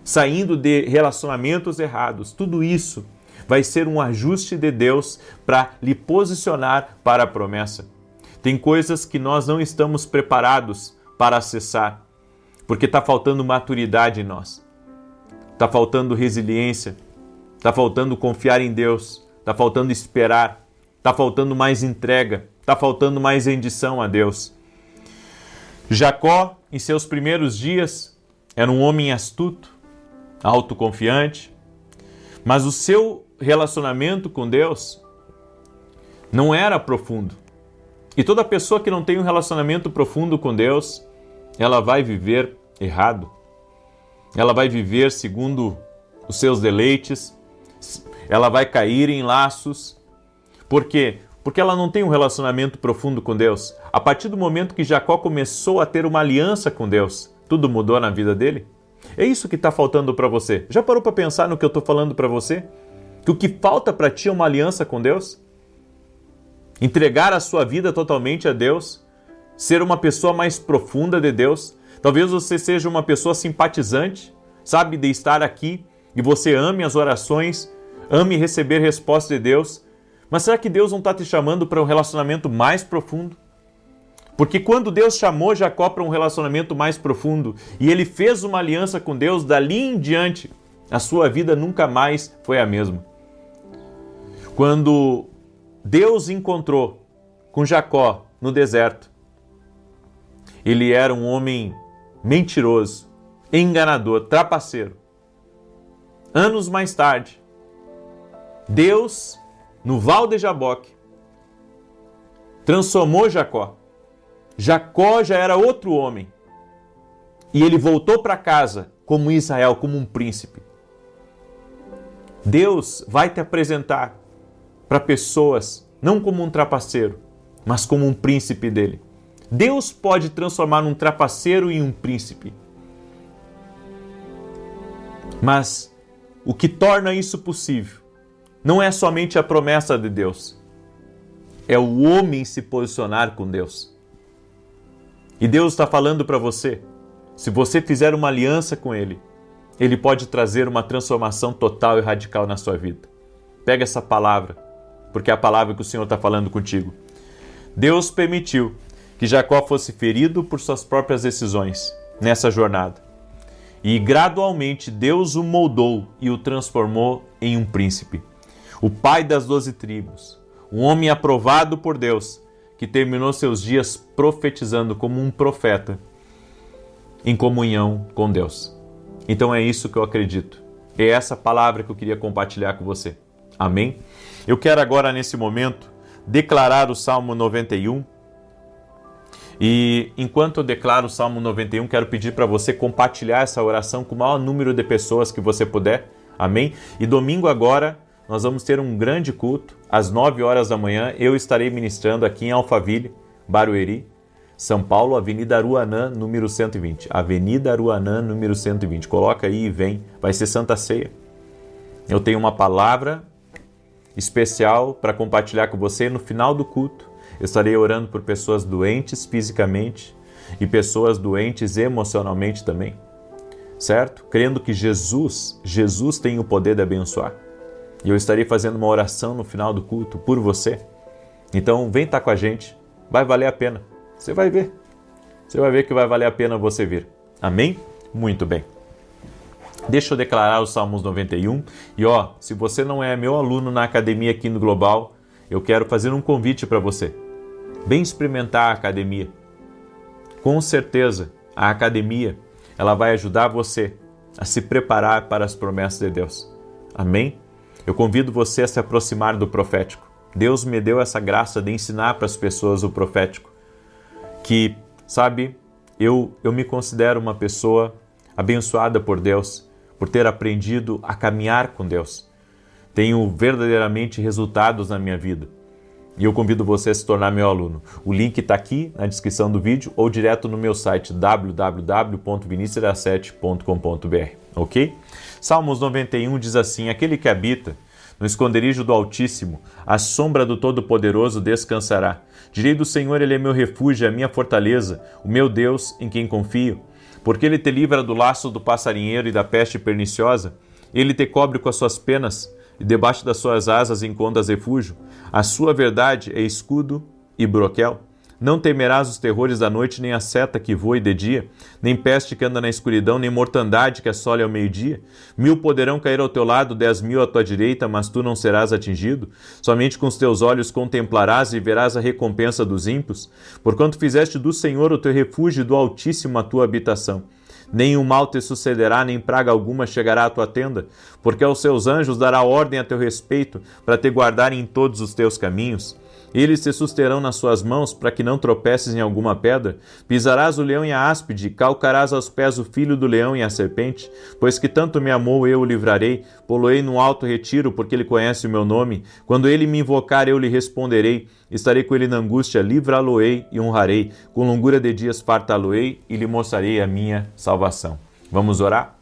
saindo de relacionamentos errados, tudo isso vai ser um ajuste de Deus para lhe posicionar para a promessa. Tem coisas que nós não estamos preparados para acessar, porque está faltando maturidade em nós, está faltando resiliência, está faltando confiar em Deus, está faltando esperar, está faltando mais entrega, está faltando mais rendição a Deus. Jacó, em seus primeiros dias, era um homem astuto, autoconfiante, mas o seu relacionamento com Deus não era profundo. E toda pessoa que não tem um relacionamento profundo com Deus, ela vai viver errado. Ela vai viver segundo os seus deleites, ela vai cair em laços. Por quê? Porque ela não tem um relacionamento profundo com Deus. A partir do momento que Jacó começou a ter uma aliança com Deus, tudo mudou na vida dele. É isso que está faltando para você. Já parou para pensar no que eu estou falando para você? Que o que falta para ti é uma aliança com Deus? Entregar a sua vida totalmente a Deus? Ser uma pessoa mais profunda de Deus? Talvez você seja uma pessoa simpatizante, sabe, de estar aqui, e você ame as orações, ame receber resposta de Deus. Mas será que Deus não está te chamando para um relacionamento mais profundo? Porque quando Deus chamou Jacó para um relacionamento mais profundo e ele fez uma aliança com Deus, dali em diante, a sua vida nunca mais foi a mesma. Quando Deus encontrou com Jacó no deserto, ele era um homem mentiroso, enganador, trapaceiro. Anos mais tarde, Deus, no Val de Jaboque, transformou Jacó Jacó já era outro homem. E ele voltou para casa como Israel, como um príncipe. Deus vai te apresentar para pessoas, não como um trapaceiro, mas como um príncipe dele. Deus pode transformar um trapaceiro em um príncipe. Mas o que torna isso possível não é somente a promessa de Deus, é o homem se posicionar com Deus. E Deus está falando para você, se você fizer uma aliança com Ele, Ele pode trazer uma transformação total e radical na sua vida. Pega essa palavra, porque é a palavra que o Senhor está falando contigo. Deus permitiu que Jacó fosse ferido por suas próprias decisões nessa jornada. E gradualmente Deus o moldou e o transformou em um príncipe. O pai das 12 tribos, um homem aprovado por Deus, que terminou seus dias profetizando como um profeta, em comunhão com Deus. Então é isso que eu acredito. É essa palavra que eu queria compartilhar com você. Amém? Eu quero agora, nesse momento, declarar o Salmo 91. E enquanto eu declaro o Salmo 91, quero pedir para você compartilhar essa oração com o maior número de pessoas que você puder. Amém? E domingo agora, nós vamos ter um grande culto. Às 9 horas da manhã, eu estarei ministrando aqui em Alphaville, Barueri, São Paulo, Avenida Aruanã, número 120. Avenida Aruanã, número 120. Coloca aí e vem. Vai ser Santa Ceia. Eu tenho uma palavra especial para compartilhar com você no final do culto. Eu estarei orando por pessoas doentes fisicamente e pessoas doentes emocionalmente também. Certo? Crendo que Jesus tem o poder de abençoar. E eu estarei fazendo uma oração no final do culto por você. Então vem estar com a gente. Vai valer a pena. Você vai ver. Você vai ver que vai valer a pena você vir. Amém? Muito bem. Deixa eu declarar os Salmos 91. E se você não é meu aluno na academia aqui no Global, eu quero fazer um convite para você. Vem experimentar a academia. Com certeza, a academia ela vai ajudar você a se preparar para as promessas de Deus. Amém? Eu convido você a se aproximar do profético. Deus me deu essa graça de ensinar para as pessoas o profético. Que, sabe, eu me considero uma pessoa abençoada por Deus, por ter aprendido a caminhar com Deus. Tenho verdadeiramente resultados na minha vida. E eu convido você a se tornar meu aluno. O link está aqui na descrição do vídeo ou direto no meu site www.vinicius17.com.br, ok? Salmos 91 diz assim: aquele que habita no esconderijo do Altíssimo, à sombra do Todo-Poderoso descansará. Direi do Senhor, Ele é meu refúgio, a minha fortaleza, o meu Deus em quem confio. Porque Ele te livra do laço do passarinheiro e da peste perniciosa. Ele te cobre com as suas penas, e debaixo das suas asas encontras refúgio. A sua verdade é escudo e broquel. Não temerás os terrores da noite, nem a seta que voe de dia, nem peste que anda na escuridão, nem mortandade que assole ao meio-dia. 1000 poderão cair ao teu lado, 10.000 à tua direita, mas tu não serás atingido. Somente com os teus olhos contemplarás e verás a recompensa dos ímpios, porquanto fizeste do Senhor o teu refúgio e do Altíssimo a tua habitação. Nenhum mal te sucederá, nem praga alguma chegará à tua tenda, porque aos seus anjos dará ordem a teu respeito, para te guardarem em todos os teus caminhos. Eles te susterão nas suas mãos, para que não tropeces em alguma pedra. Pisarás o leão e a áspide, calcarás aos pés o filho do leão e a serpente. Pois que tanto me amou, eu o livrarei, pô-lo-ei num alto retiro, porque ele conhece o meu nome. Quando ele me invocar, eu lhe responderei. Estarei com ele na angústia, livrá-lo-ei e honrarei. Com longura de dias fartá-lo-ei e lhe mostrarei a minha salvação. Vamos orar?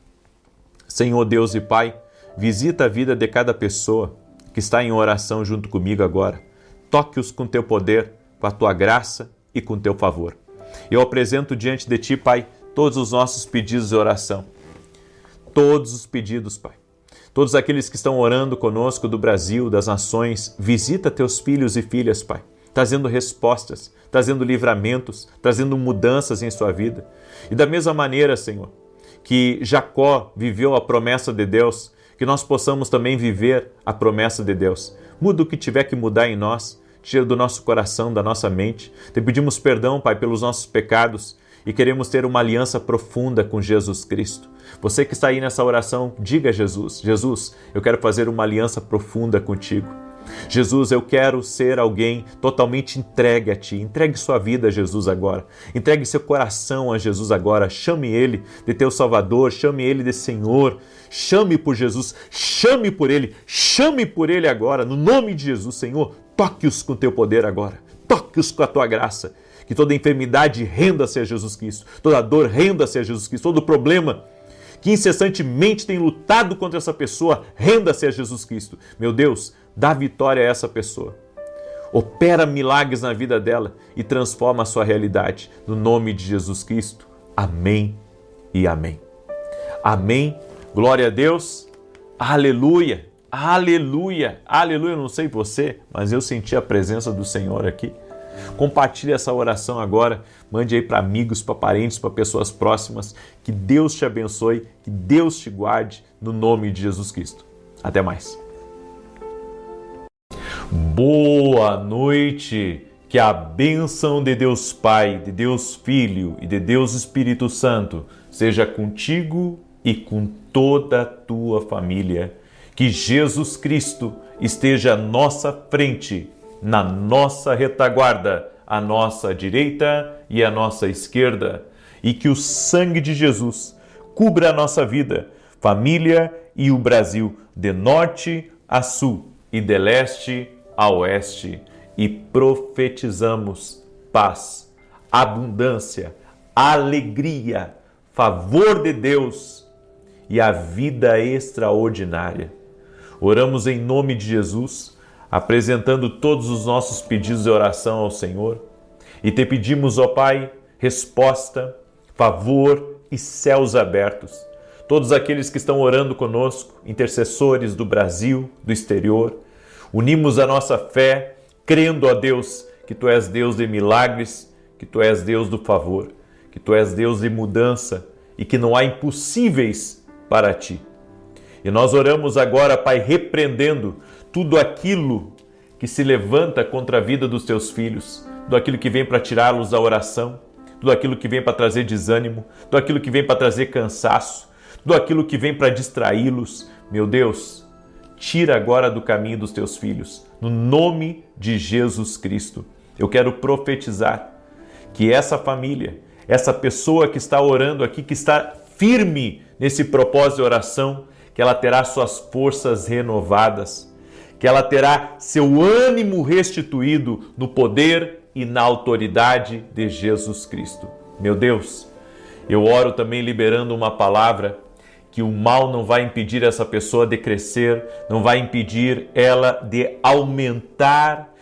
Senhor Deus e Pai, visita a vida de cada pessoa que está em oração junto comigo agora. Toque-os com teu poder, com a tua graça e com teu favor. Eu apresento diante de ti, Pai, todos os nossos pedidos de oração. Todos os pedidos, Pai. Todos aqueles que estão orando conosco do Brasil, das nações, visita teus filhos e filhas, Pai, trazendo respostas, trazendo livramentos, trazendo mudanças em sua vida. E da mesma maneira, Senhor, que Jacó viveu a promessa de Deus, que nós possamos também viver a promessa de Deus. Muda o que tiver que mudar em nós, tira do nosso coração, da nossa mente. Te pedimos perdão, Pai, pelos nossos pecados e queremos ter uma aliança profunda com Jesus Cristo. Você que está aí nessa oração, diga a Jesus: Jesus, eu quero fazer uma aliança profunda contigo. Jesus, eu quero ser alguém totalmente entregue a Ti. Entregue sua vida a Jesus agora. Entregue seu coração a Jesus agora. Chame Ele de Teu Salvador. Chame Ele de Senhor. Chame por Jesus. Chame por Ele. Chame por Ele agora. No nome de Jesus, Senhor, toque-os com Teu poder agora. Toque-os com a Tua graça. Que toda enfermidade renda-se a Jesus Cristo. Toda dor renda-se a Jesus Cristo. Todo problema que incessantemente tem lutado contra essa pessoa, renda-se a Jesus Cristo. Meu Deus, dá vitória a essa pessoa. Opera milagres na vida dela e transforma a sua realidade. No nome de Jesus Cristo. Amém e amém. Amém. Glória a Deus. Aleluia. Aleluia. Aleluia. Eu não sei você, mas eu senti a presença do Senhor aqui. Compartilhe essa oração agora, mande aí para amigos, para parentes, para pessoas próximas. Que Deus te abençoe, que Deus te guarde, no nome de Jesus Cristo. Até mais. Boa noite, que a bênção de Deus Pai, de Deus Filho e de Deus Espírito Santo seja contigo e com toda a tua família. Que Jesus Cristo esteja à nossa frente, na nossa retaguarda, à nossa direita e à nossa esquerda, e que o sangue de Jesus cubra a nossa vida, família e o Brasil, de norte a sul e de leste a oeste, e profetizamos paz, abundância, alegria, favor de Deus e a vida extraordinária. Oramos em nome de Jesus, apresentando todos os nossos pedidos de oração ao Senhor, e te pedimos, ó Pai, resposta, favor e céus abertos. Todos aqueles que estão orando conosco, intercessores do Brasil, do exterior, unimos a nossa fé, crendo, ó Deus, que Tu és Deus de milagres, que Tu és Deus do favor, que Tu és Deus de mudança e que não há impossíveis para Ti. E nós oramos agora, Pai, repreendendo tudo aquilo que se levanta contra a vida dos Teus filhos, tudo aquilo que vem para tirá-los da oração, tudo aquilo que vem para trazer desânimo, tudo aquilo que vem para trazer cansaço, tudo aquilo que vem para distraí-los. Meu Deus, tira agora do caminho dos Teus filhos, no nome de Jesus Cristo. Eu quero profetizar que essa família, essa pessoa que está orando aqui, que está firme nesse propósito de oração, que ela terá suas forças renovadas, que ela terá seu ânimo restituído no poder e na autoridade de Jesus Cristo. Meu Deus, eu oro também liberando uma palavra que o mal não vai impedir essa pessoa de crescer, não vai impedir ela de aumentar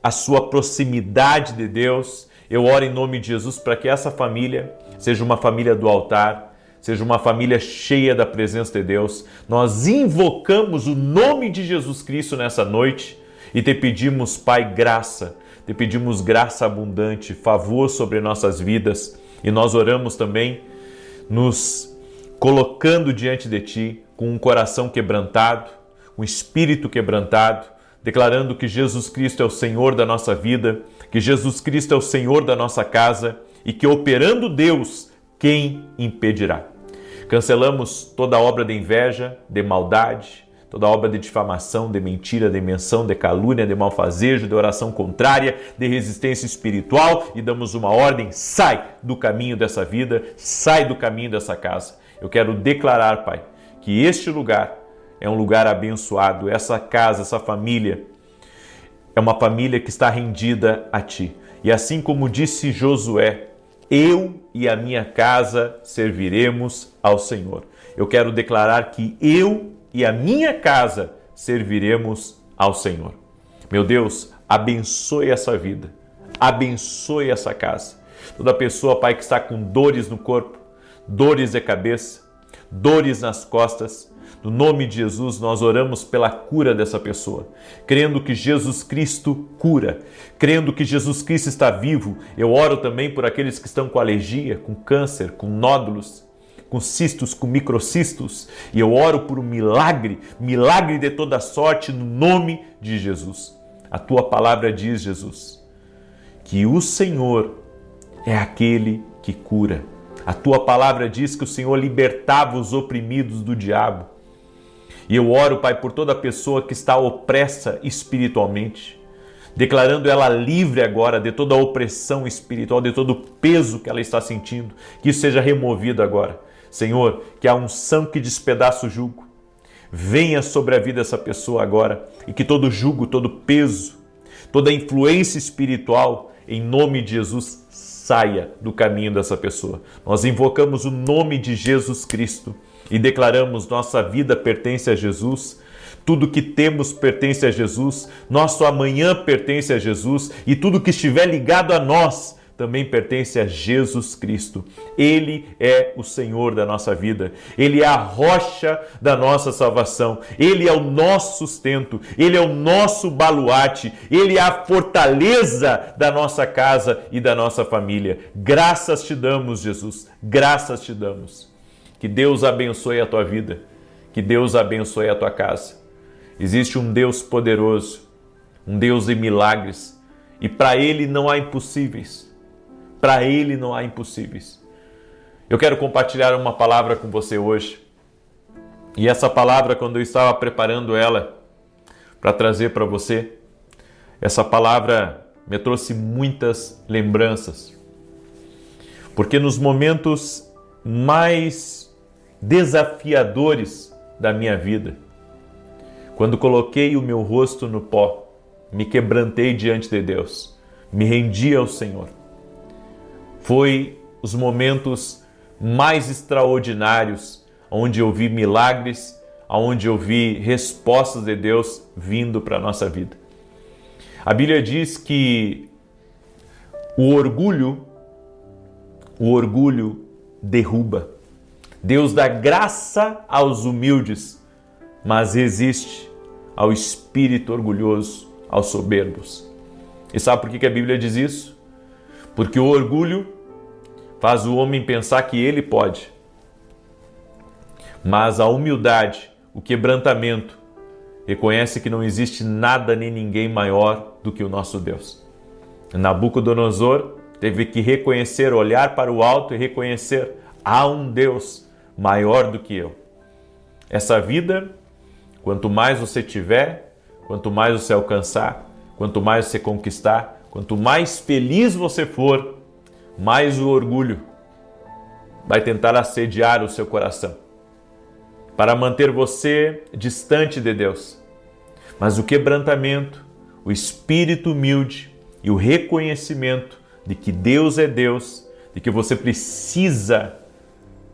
a sua proximidade de Deus. Eu oro em nome de Jesus para que essa família seja uma família do altar, seja uma família cheia da presença de Deus. Nós invocamos o nome de Jesus Cristo nessa noite e te pedimos, Pai, graça. Te pedimos graça abundante, favor sobre nossas vidas. E nós oramos também nos colocando diante de Ti com um coração quebrantado, um espírito quebrantado, declarando que Jesus Cristo é o Senhor da nossa vida, que Jesus Cristo é o Senhor da nossa casa e que, operando Deus, quem impedirá? Cancelamos toda obra de inveja, de maldade, toda obra de difamação, de mentira, de menção, de calúnia, de malfazejo, de oração contrária, de resistência espiritual e damos uma ordem: sai do caminho dessa vida, sai do caminho dessa casa. Eu quero declarar, Pai, que este lugar é um lugar abençoado, essa casa, essa família é uma família que está rendida a Ti. E assim como disse Josué, eu e a minha casa serviremos ao Senhor. Eu quero declarar que eu e a minha casa serviremos ao Senhor. Meu Deus, abençoe essa vida, abençoe essa casa. Toda pessoa, Pai, que está com dores no corpo, dores de cabeça, dores nas costas, no nome de Jesus, nós oramos pela cura dessa pessoa, crendo que Jesus Cristo cura, crendo que Jesus Cristo está vivo. Eu oro também por aqueles que estão com alergia, com câncer, com nódulos, com cistos, com microcistos, e eu oro por um milagre, milagre de toda sorte, no nome de Jesus. A Tua palavra diz, Jesus, que o Senhor é aquele que cura. A Tua palavra diz que o Senhor libertava os oprimidos do diabo. E eu oro, Pai, por toda pessoa que está opressa espiritualmente, declarando ela livre agora de toda a opressão espiritual, de todo o peso que ela está sentindo, que isso seja removido agora. Senhor, que a unção que despedaça o jugo venha sobre a vida dessa pessoa agora e que todo jugo, todo peso, toda influência espiritual, em nome de Jesus, saia do caminho dessa pessoa. Nós invocamos o nome de Jesus Cristo e declaramos: nossa vida pertence a Jesus, tudo que temos pertence a Jesus, nosso amanhã pertence a Jesus e tudo que estiver ligado a nós também pertence a Jesus Cristo. Ele é o Senhor da nossa vida, Ele é a rocha da nossa salvação, Ele é o nosso sustento, Ele é o nosso baluarte, Ele é a fortaleza da nossa casa e da nossa família. Graças te damos, Jesus, graças te damos. Que Deus abençoe a tua vida, que Deus abençoe a tua casa. Existe um Deus poderoso, um Deus de milagres, e para Ele não há impossíveis. Para Ele não há impossíveis. Eu quero compartilhar uma palavra com você hoje. E essa palavra, quando eu estava preparando ela para trazer para você, essa palavra me trouxe muitas lembranças. Porque nos momentos mais desafiadores da minha vida, quando coloquei o meu rosto no pó, me quebrantei diante de Deus, me rendi ao Senhor. Foi os momentos mais extraordinários, onde eu vi milagres, onde eu vi respostas de Deus vindo para a nossa vida. A Bíblia diz que o orgulho derruba. Deus dá graça aos humildes, mas resiste ao espírito orgulhoso, aos soberbos. E sabe por que a Bíblia diz isso? Porque o orgulho faz o homem pensar que ele pode. Mas a humildade, o quebrantamento, reconhece que não existe nada nem ninguém maior do que o nosso Deus. Nabucodonosor teve que reconhecer, olhar para o alto e reconhecer: há um Deus maior do que eu. Essa vida, quanto mais você tiver, quanto mais você alcançar, quanto mais você conquistar, quanto mais feliz você for, mais o orgulho vai tentar assediar o seu coração para manter você distante de Deus. Mas o quebrantamento, o espírito humilde e o reconhecimento de que Deus é Deus, de que você precisa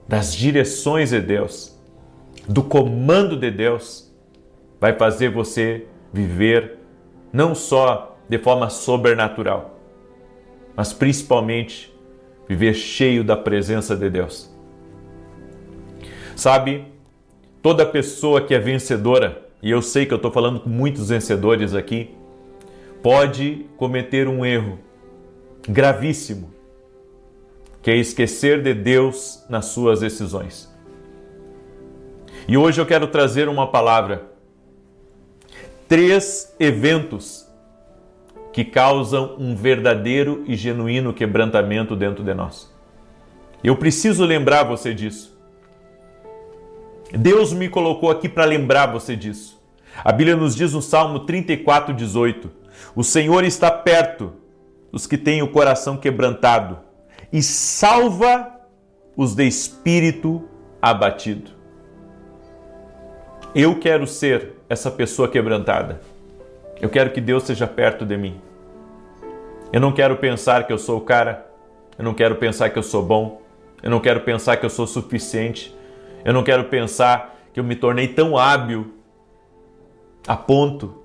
das direções de Deus, do comando de Deus, vai fazer você viver não só de forma sobrenatural, mas principalmente viver cheio da presença de Deus. Sabe, toda pessoa que é vencedora, e eu sei que eu estou falando com muitos vencedores aqui, pode cometer um erro gravíssimo, que é esquecer de Deus nas suas decisões. E hoje eu quero trazer uma palavra. 3 eventos que causam um verdadeiro e genuíno quebrantamento dentro de nós. Eu preciso lembrar você disso. Deus me colocou aqui para lembrar você disso. A Bíblia nos diz no Salmo 34:18: o Senhor está perto dos que têm o coração quebrantado e salva os de espírito abatido. Eu quero ser essa pessoa quebrantada. Eu quero que Deus seja perto de mim. Eu não quero pensar que eu sou o cara. Eu não quero pensar que eu sou bom. Eu não quero pensar que eu sou suficiente. Eu não quero pensar que eu me tornei tão hábil a ponto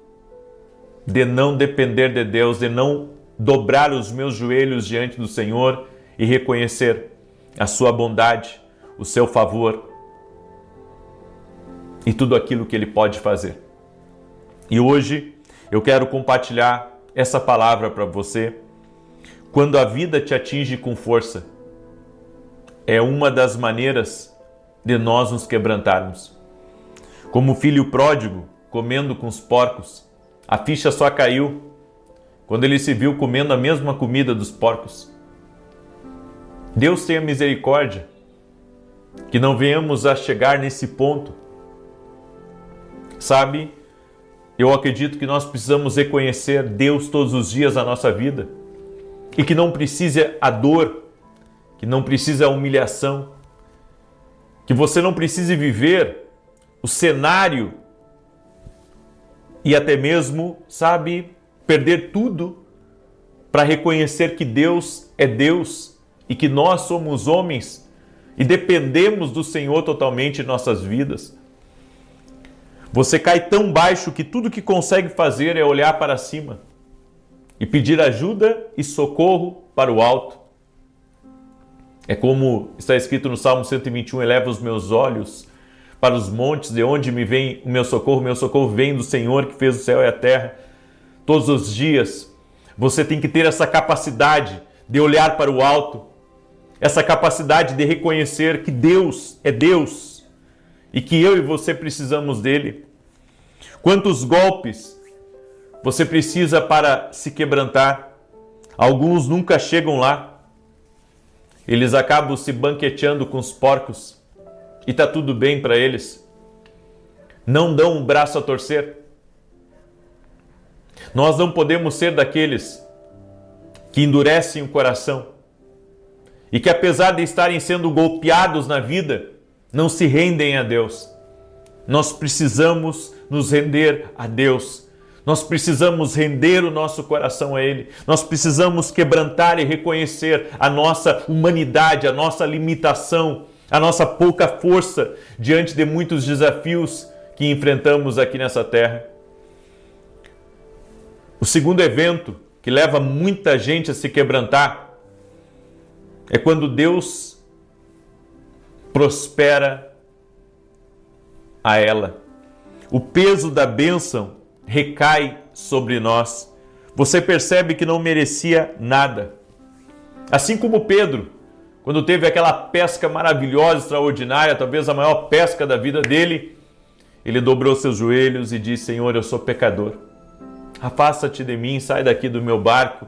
de não depender de Deus, de não dobrar os meus joelhos diante do Senhor e reconhecer a sua bondade, o seu favor e tudo aquilo que Ele pode fazer. E hoje eu quero compartilhar essa palavra para você. Quando a vida te atinge com força, é uma das maneiras de nós nos quebrantarmos. Como o filho pródigo comendo com os porcos, a ficha só caiu quando ele se viu comendo a mesma comida dos porcos. Deus tenha misericórdia, que não venhamos a chegar nesse ponto Sabe, eu acredito que nós precisamos reconhecer Deus todos os dias na nossa vida e que não precisa a dor, que não precisa a humilhação, que você não precise viver o cenário e até mesmo, sabe, perder tudo para reconhecer que Deus é Deus e que nós somos homens e dependemos do Senhor totalmente em nossas vidas. Você cai tão baixo que tudo que consegue fazer é olhar para cima e pedir ajuda e socorro para o alto. É como está escrito no Salmo 121, eleva os meus olhos para os montes, de onde me vem o meu socorro vem do Senhor que fez o céu e a terra. Todos os dias você tem que ter essa capacidade de olhar para o alto, essa capacidade de reconhecer que Deus é Deus e que eu e você precisamos dele. Quantos golpes você precisa para se quebrantar? Alguns nunca chegam lá. Eles acabam se banqueteando com os porcos e está tudo bem para eles. Não dão um braço a torcer. Nós não podemos ser daqueles que endurecem o coração e que, apesar de estarem sendo golpeados na vida, não se rendem a Deus. Nós precisamos nos render a Deus. Nós precisamos render o nosso coração a Ele. Nós precisamos quebrantar e reconhecer a nossa humanidade, a nossa limitação, a nossa pouca força diante de muitos desafios que enfrentamos aqui nessa terra. O segundo evento que leva muita gente a se quebrantar é quando Deus prospera a ela. O peso da bênção recai sobre nós. Você percebe que não merecia nada. Assim como Pedro, quando teve aquela pesca maravilhosa, extraordinária, talvez a maior pesca da vida dele, ele dobrou seus joelhos e disse: Senhor, eu sou pecador. Afasta-te de mim, sai daqui do meu barco,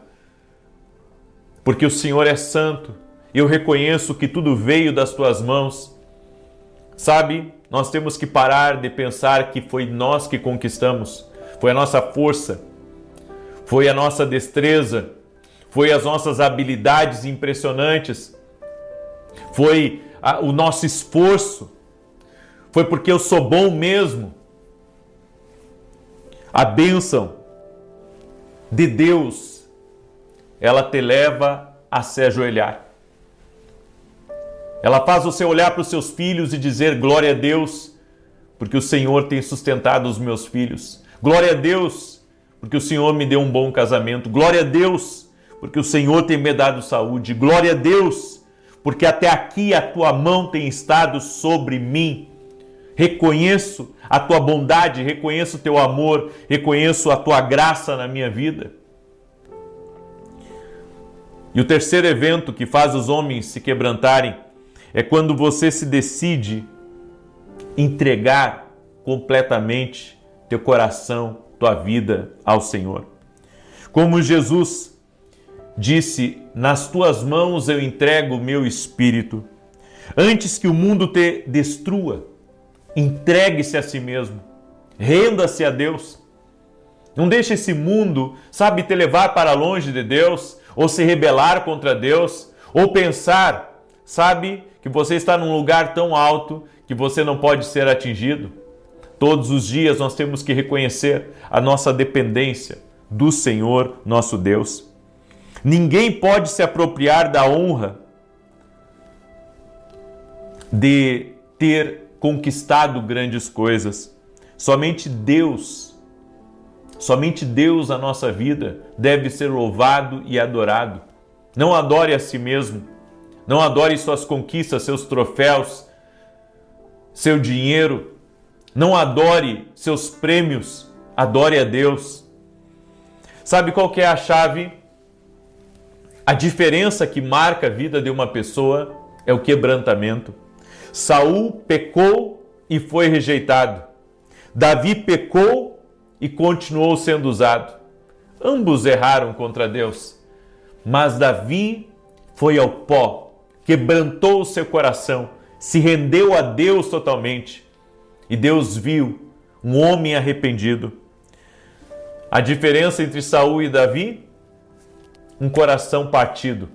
porque o Senhor é santo. Eu reconheço que tudo veio das tuas mãos. Sabe, nós temos que parar de pensar que foi nós que conquistamos. Foi a nossa força, foi a nossa destreza, foi as nossas habilidades impressionantes, foi o nosso esforço, foi porque eu sou bom mesmo. A bênção de Deus, ela te leva a se ajoelhar. Ela faz você olhar para os seus filhos e dizer: glória a Deus, porque o Senhor tem sustentado os meus filhos. Glória a Deus, porque o Senhor me deu um bom casamento. Glória a Deus, porque o Senhor tem me dado saúde. Glória a Deus, porque até aqui a tua mão tem estado sobre mim. Reconheço a tua bondade, reconheço o teu amor, reconheço a tua graça na minha vida. E o terceiro evento que faz os homens se quebrantarem é quando você se decide entregar completamente teu coração, tua vida ao Senhor. Como Jesus disse: nas tuas mãos eu entrego o meu espírito. Antes que o mundo te destrua, entregue-se a si mesmo. Renda-se a Deus. Não deixe esse mundo, sabe, te levar para longe de Deus, ou se rebelar contra Deus, ou pensar, sabe, que você está num lugar tão alto que você não pode ser atingido. Todos os dias nós temos que reconhecer a nossa dependência do Senhor, nosso Deus. Ninguém pode se apropriar da honra de ter conquistado grandes coisas. Somente Deus na nossa vida deve ser louvado e adorado. Não adore a si mesmo. Não adore suas conquistas, seus troféus, seu dinheiro. Não adore seus prêmios, adore a Deus. Sabe qual que é a chave? A diferença que marca a vida de uma pessoa é o quebrantamento. Saul pecou e foi rejeitado. Davi pecou e continuou sendo usado. Ambos erraram contra Deus. Mas Davi foi ao pó, quebrantou o seu coração, se rendeu a Deus totalmente. E Deus viu um homem arrependido. A diferença entre Saul e Davi? Um coração partido,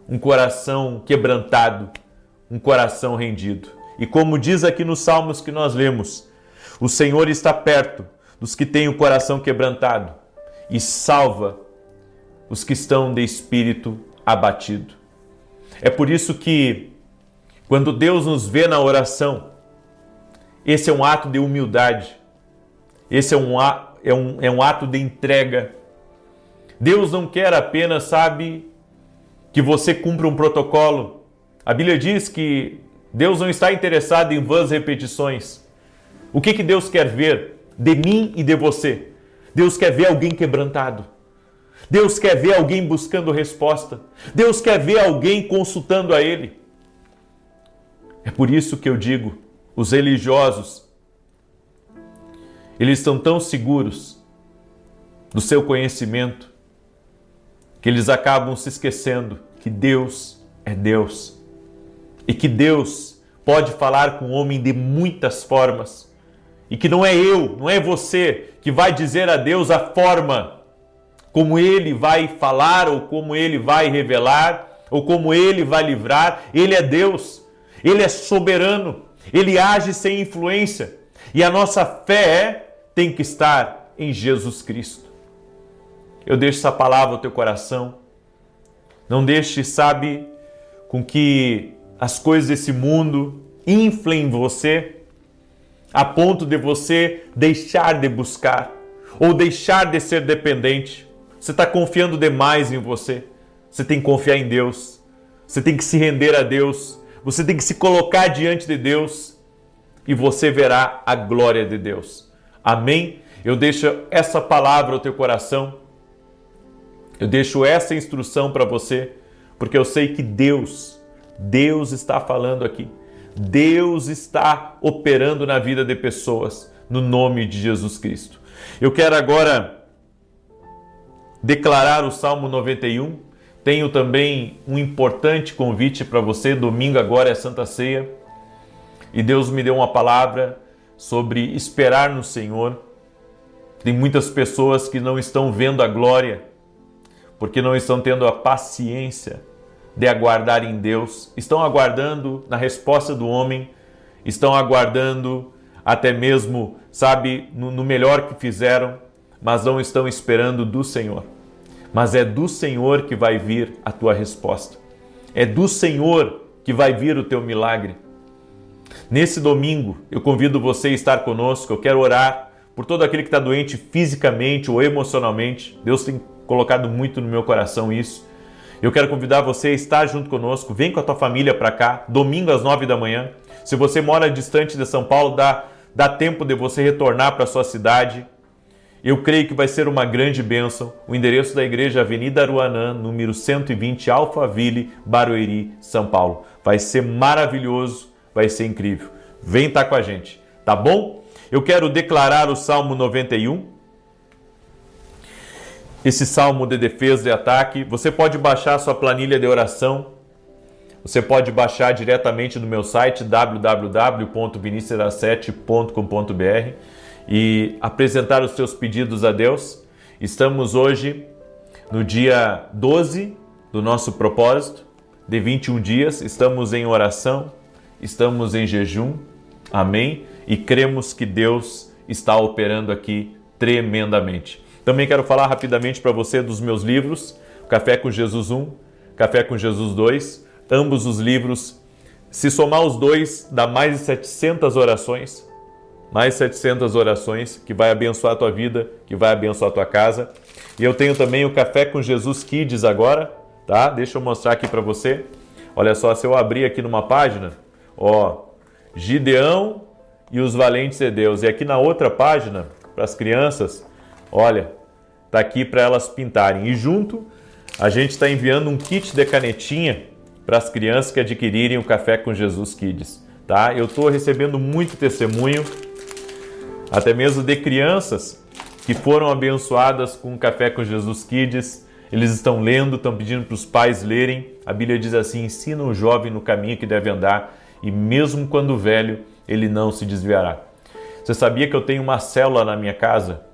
um coração quebrantado, um coração rendido. E como diz aqui nos Salmos que nós lemos, o Senhor está perto dos que têm o coração quebrantado e salva os que estão de espírito abatido. É por isso que, quando Deus nos vê na oração, esse é um ato de humildade, esse é um ato de entrega. Deus não quer apenas, que você cumpra um protocolo. A Bíblia diz que Deus não está interessado em vãs repetições. O que Deus quer ver de mim e de você? Deus quer ver alguém quebrantado. Deus quer ver alguém buscando resposta. Deus quer ver alguém consultando a Ele. É por isso que eu digo, os religiosos, eles estão tão seguros do seu conhecimento que eles acabam se esquecendo que Deus é Deus e que Deus pode falar com o homem de muitas formas e que não é eu, não é você que vai dizer a Deus a forma como Ele vai falar ou como Ele vai revelar ou como Ele vai livrar. Ele é Deus, Ele é soberano, Ele age sem influência e a nossa fé tem que estar em Jesus Cristo. Eu deixo essa palavra ao teu coração. Não deixe, com que as coisas desse mundo inflem você a ponto de você deixar de buscar ou deixar de ser dependente. Você está confiando demais em você. Você tem que confiar em Deus. Você tem que se render a Deus. Você tem que se colocar diante de Deus e você verá a glória de Deus. Amém? Eu deixo essa palavra ao teu coração. Eu deixo essa instrução para você, porque eu sei que Deus está falando aqui. Deus está operando na vida de pessoas, no nome de Jesus Cristo. Eu quero agora declarar o Salmo 91. Tenho também um importante convite para você. Domingo agora é Santa Ceia. E Deus me deu uma palavra sobre esperar no Senhor. Tem muitas pessoas que não estão vendo a glória, porque não estão tendo a paciência de aguardar em Deus, estão aguardando na resposta do homem, estão aguardando até mesmo, no melhor que fizeram, mas não estão esperando do Senhor. Mas é do Senhor que vai vir a tua resposta. É do Senhor que vai vir o teu milagre. Nesse domingo, eu convido você a estar conosco. Eu quero orar por todo aquele que está doente fisicamente ou emocionalmente. Deus tem colocado muito no meu coração isso. Eu quero convidar você a estar junto conosco. Vem com a tua família para cá, domingo às 9 da manhã. Se você mora distante de São Paulo, dá tempo de você retornar para a sua cidade. Eu creio que vai ser uma grande bênção. O endereço da igreja, Avenida Aruanã, número 120, Alphaville, Barueri, São Paulo. Vai ser maravilhoso, vai ser incrível. Vem estar com a gente, tá bom? Eu quero declarar o Salmo 91. Esse salmo de defesa e ataque. Você pode baixar sua planilha de oração. Você pode baixar diretamente no meu site www.vinicius7.com.br e apresentar os seus pedidos a Deus. Estamos hoje no dia 12 do nosso propósito de 21 dias. Estamos em oração, estamos em jejum. Amém? E cremos que Deus está operando aqui tremendamente. Também quero falar rapidamente para você dos meus livros, Café com Jesus 1, Café com Jesus 2, ambos os livros. Se somar os dois, dá mais de 700 orações, que vai abençoar a tua vida, que vai abençoar a tua casa. E eu tenho também o Café com Jesus Kids agora, tá? Deixa eu mostrar aqui para você. Olha só, se eu abrir aqui numa página, Gideão e os Valentes de Deus. E aqui na outra página, para as crianças, olha, tá aqui para elas pintarem. E junto, a gente está enviando um kit de canetinha para as crianças que adquirirem o Café com Jesus Kids, tá? Eu estou recebendo muito testemunho, até mesmo de crianças que foram abençoadas com o Café com Jesus Kids. Eles estão lendo, estão pedindo para os pais lerem. A Bíblia diz assim: ensina o jovem no caminho que deve andar, e mesmo quando velho, ele não se desviará. Você sabia que eu tenho uma célula na minha casa?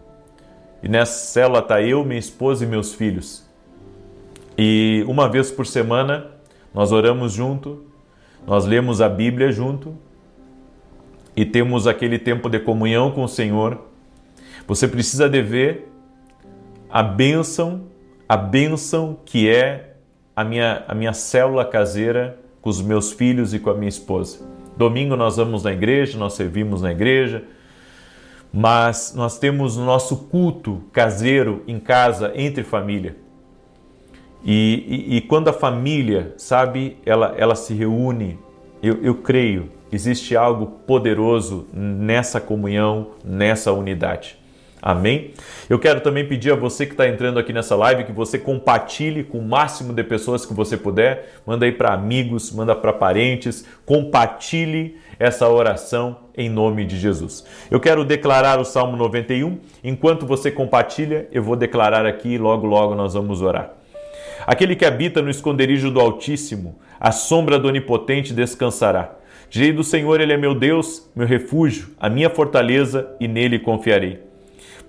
E nessa célula está eu, minha esposa e meus filhos. E uma vez por semana nós oramos junto, nós lemos a Bíblia junto e temos aquele tempo de comunhão com o Senhor. Você precisa de ver a bênção que é a minha célula caseira com os meus filhos e com a minha esposa. Domingo nós vamos na igreja, nós servimos na igreja, mas nós temos o nosso culto caseiro em casa, entre família. E quando a família, sabe, ela se reúne, eu creio, existe algo poderoso nessa comunhão, nessa unidade. Amém? Eu quero também pedir a você que está entrando aqui nessa live que você compartilhe com o máximo de pessoas que você puder. Manda aí para amigos, manda para parentes, compartilhe essa oração em nome de Jesus. Eu quero declarar o Salmo 91. Enquanto você compartilha, eu vou declarar aqui e logo nós vamos orar. Aquele que habita no esconderijo do Altíssimo, à sombra do Onipotente descansará. Direi do Senhor, Ele é meu Deus, meu refúgio, a minha fortaleza, e nele confiarei.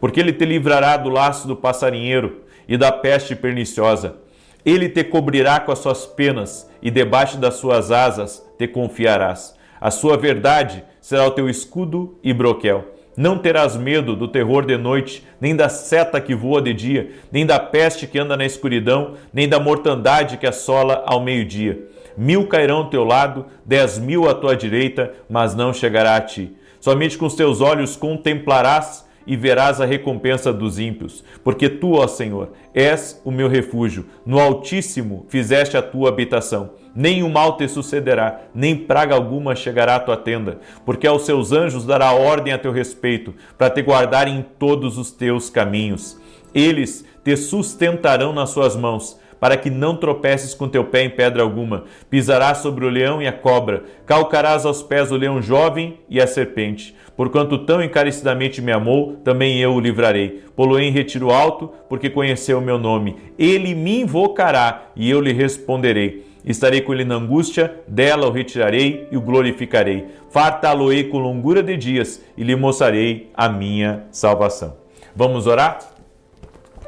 Porque Ele te livrará do laço do passarinheiro e da peste perniciosa. Ele te cobrirá com as suas penas e debaixo das suas asas te confiarás. A sua verdade será o teu escudo e broquel. Não terás medo do terror de noite, nem da seta que voa de dia, nem da peste que anda na escuridão, nem da mortandade que assola ao meio-dia. 1000 cairão ao teu lado, 10.000 à tua direita, mas não chegará a ti. Somente com os teus olhos contemplarás e verás a recompensa dos ímpios. Porque tu, ó Senhor, és o meu refúgio. No Altíssimo fizeste a tua habitação. Nem o mal te sucederá, nem praga alguma chegará à tua tenda. Porque aos seus anjos dará ordem a teu respeito, para te guardarem em todos os teus caminhos. Eles te sustentarão nas suas mãos, para que não tropeces com teu pé em pedra alguma. Pisarás sobre o leão e a cobra, calcarás aos pés o leão jovem e a serpente. Porquanto tão encarecidamente me amou, também eu o livrarei. Pô-lo-ei em retiro alto, porque conheceu o meu nome. Ele me invocará e eu lhe responderei. Estarei com ele na angústia, dela o retirarei e o glorificarei. Fartá-lo-ei com longura de dias e lhe mostrarei a minha salvação. Vamos orar?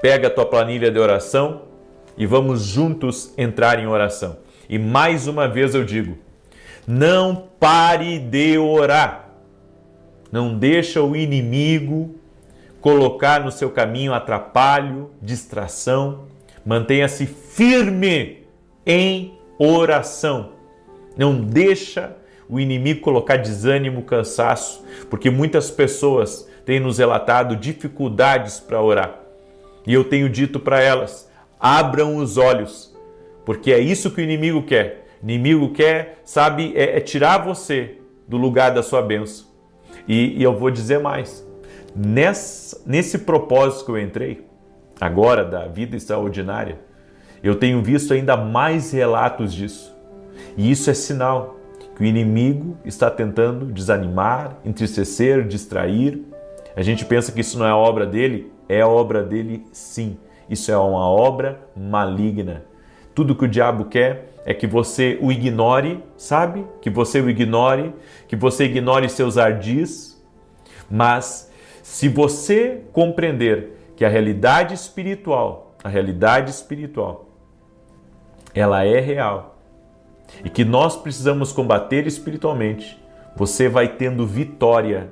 Pega a tua planilha de oração e vamos juntos entrar em oração. E mais uma vez eu digo, não pare de orar. Não deixa o inimigo colocar no seu caminho atrapalho, distração. Mantenha-se firme em oração. Não deixa o inimigo colocar desânimo, cansaço, porque muitas pessoas têm nos relatado dificuldades para orar. E eu tenho dito para elas, abram os olhos, porque é isso que o inimigo quer. O inimigo quer, sabe, tirar você do lugar da sua bênção. E eu vou dizer mais, nesse propósito que eu entrei, agora da vida extraordinária, eu tenho visto ainda mais relatos disso. E isso é sinal que o inimigo está tentando desanimar, entristecer, distrair. A gente pensa que isso não é obra dele, é obra dele sim. Isso é uma obra maligna. Tudo que o diabo quer é que você o ignore, sabe? Que você o ignore, que você ignore seus ardis. Mas se você compreender que a realidade espiritual, ela é real e que nós precisamos combater espiritualmente, você vai tendo vitória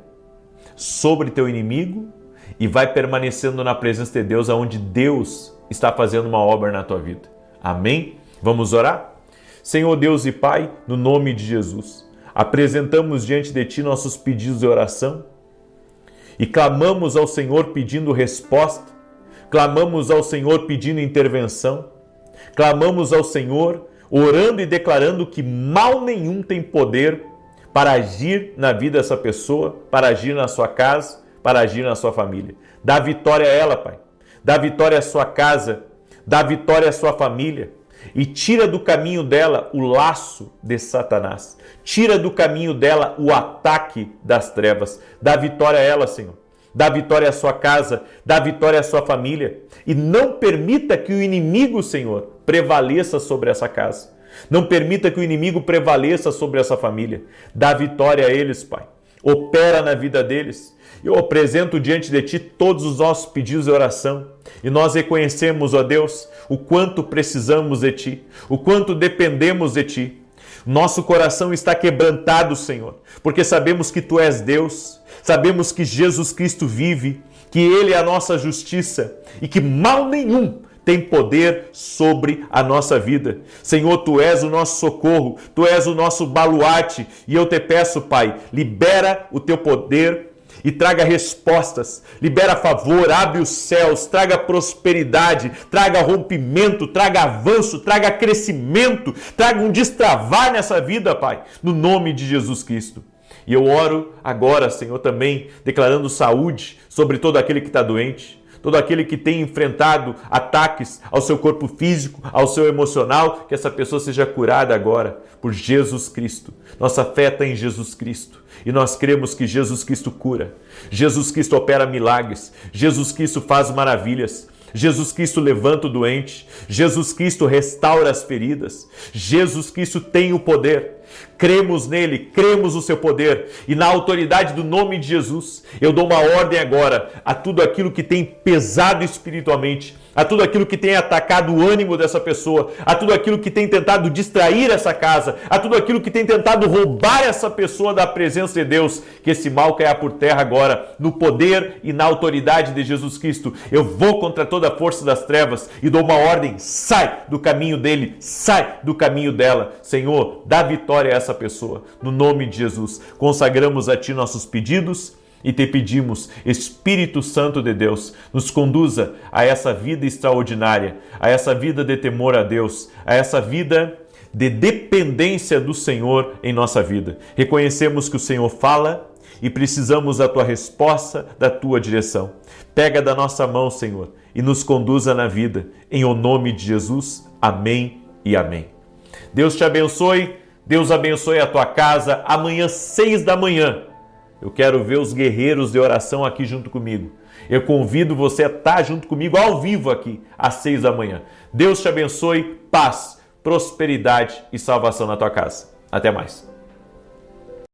sobre teu inimigo e vai permanecendo na presença de Deus, aonde Deus está fazendo uma obra na tua vida. Amém? Vamos orar? Senhor Deus e Pai, no nome de Jesus, apresentamos diante de Ti nossos pedidos de oração e clamamos ao Senhor pedindo resposta, clamamos ao Senhor pedindo intervenção, clamamos ao Senhor orando e declarando que mal nenhum tem poder para agir na vida dessa pessoa, para agir na sua casa, para agir na sua família. Dá vitória a ela, Pai. Dá vitória à sua casa, dá vitória à sua família. E tira do caminho dela o laço de Satanás. Tira do caminho dela o ataque das trevas. Dá vitória a ela, Senhor. Dá vitória à sua casa, dá vitória à sua família. E não permita que o inimigo, Senhor, prevaleça sobre essa casa. Não permita que o inimigo prevaleça sobre essa família. Dá vitória a eles, Pai. opera na vida deles. Eu apresento diante de Ti todos os nossos pedidos de oração e nós reconhecemos, ó Deus, o quanto precisamos de Ti, o quanto dependemos de Ti. Nosso coração está quebrantado, Senhor, porque sabemos que Tu és Deus, sabemos que Jesus Cristo vive, que Ele é a nossa justiça e que mal nenhum tem poder sobre a nossa vida. Senhor, Tu és o nosso socorro, Tu és o nosso baluarte e eu te peço, Pai, libera o Teu poder e traga respostas, libera favor, abre os céus, traga prosperidade, traga rompimento, traga avanço, traga crescimento, traga um destravar nessa vida, Pai, no nome de Jesus Cristo. E eu oro agora, Senhor, também declarando saúde sobre todo aquele que está doente, todo aquele que tem enfrentado ataques ao seu corpo físico, ao seu emocional, que essa pessoa seja curada agora por Jesus Cristo. Nossa fé está em Jesus Cristo e nós cremos que Jesus Cristo cura, Jesus Cristo opera milagres, Jesus Cristo faz maravilhas, Jesus Cristo levanta o doente, Jesus Cristo restaura as feridas, Jesus Cristo tem o poder. Cremos nele, cremos no seu poder e na autoridade do nome de Jesus, eu dou uma ordem agora a tudo aquilo que tem pesado espiritualmente, a tudo aquilo que tem atacado o ânimo dessa pessoa, a tudo aquilo que tem tentado distrair essa casa, a tudo aquilo que tem tentado roubar essa pessoa da presença de Deus, que esse mal caia por terra agora, no poder e na autoridade de Jesus Cristo. Eu vou contra toda a força das trevas e dou uma ordem, sai do caminho dele, sai do caminho dela. Senhor, dá vitória a essa pessoa, no nome de Jesus. Consagramos a Ti nossos pedidos e te pedimos, Espírito Santo de Deus, nos conduza a essa vida extraordinária, a essa vida de temor a Deus, a essa vida de dependência do Senhor em nossa vida. Reconhecemos que o Senhor fala e precisamos da Tua resposta, da Tua direção. Pega da nossa mão, Senhor, e nos conduza na vida. Em o nome de Jesus. Amém e amém. Deus te abençoe, Deus abençoe a tua casa. Amanhã, 6 da manhã, eu quero ver os guerreiros de oração aqui junto comigo. Eu convido você a estar junto comigo ao vivo aqui, às 6 da manhã. Deus te abençoe, paz, prosperidade e salvação na tua casa. Até mais.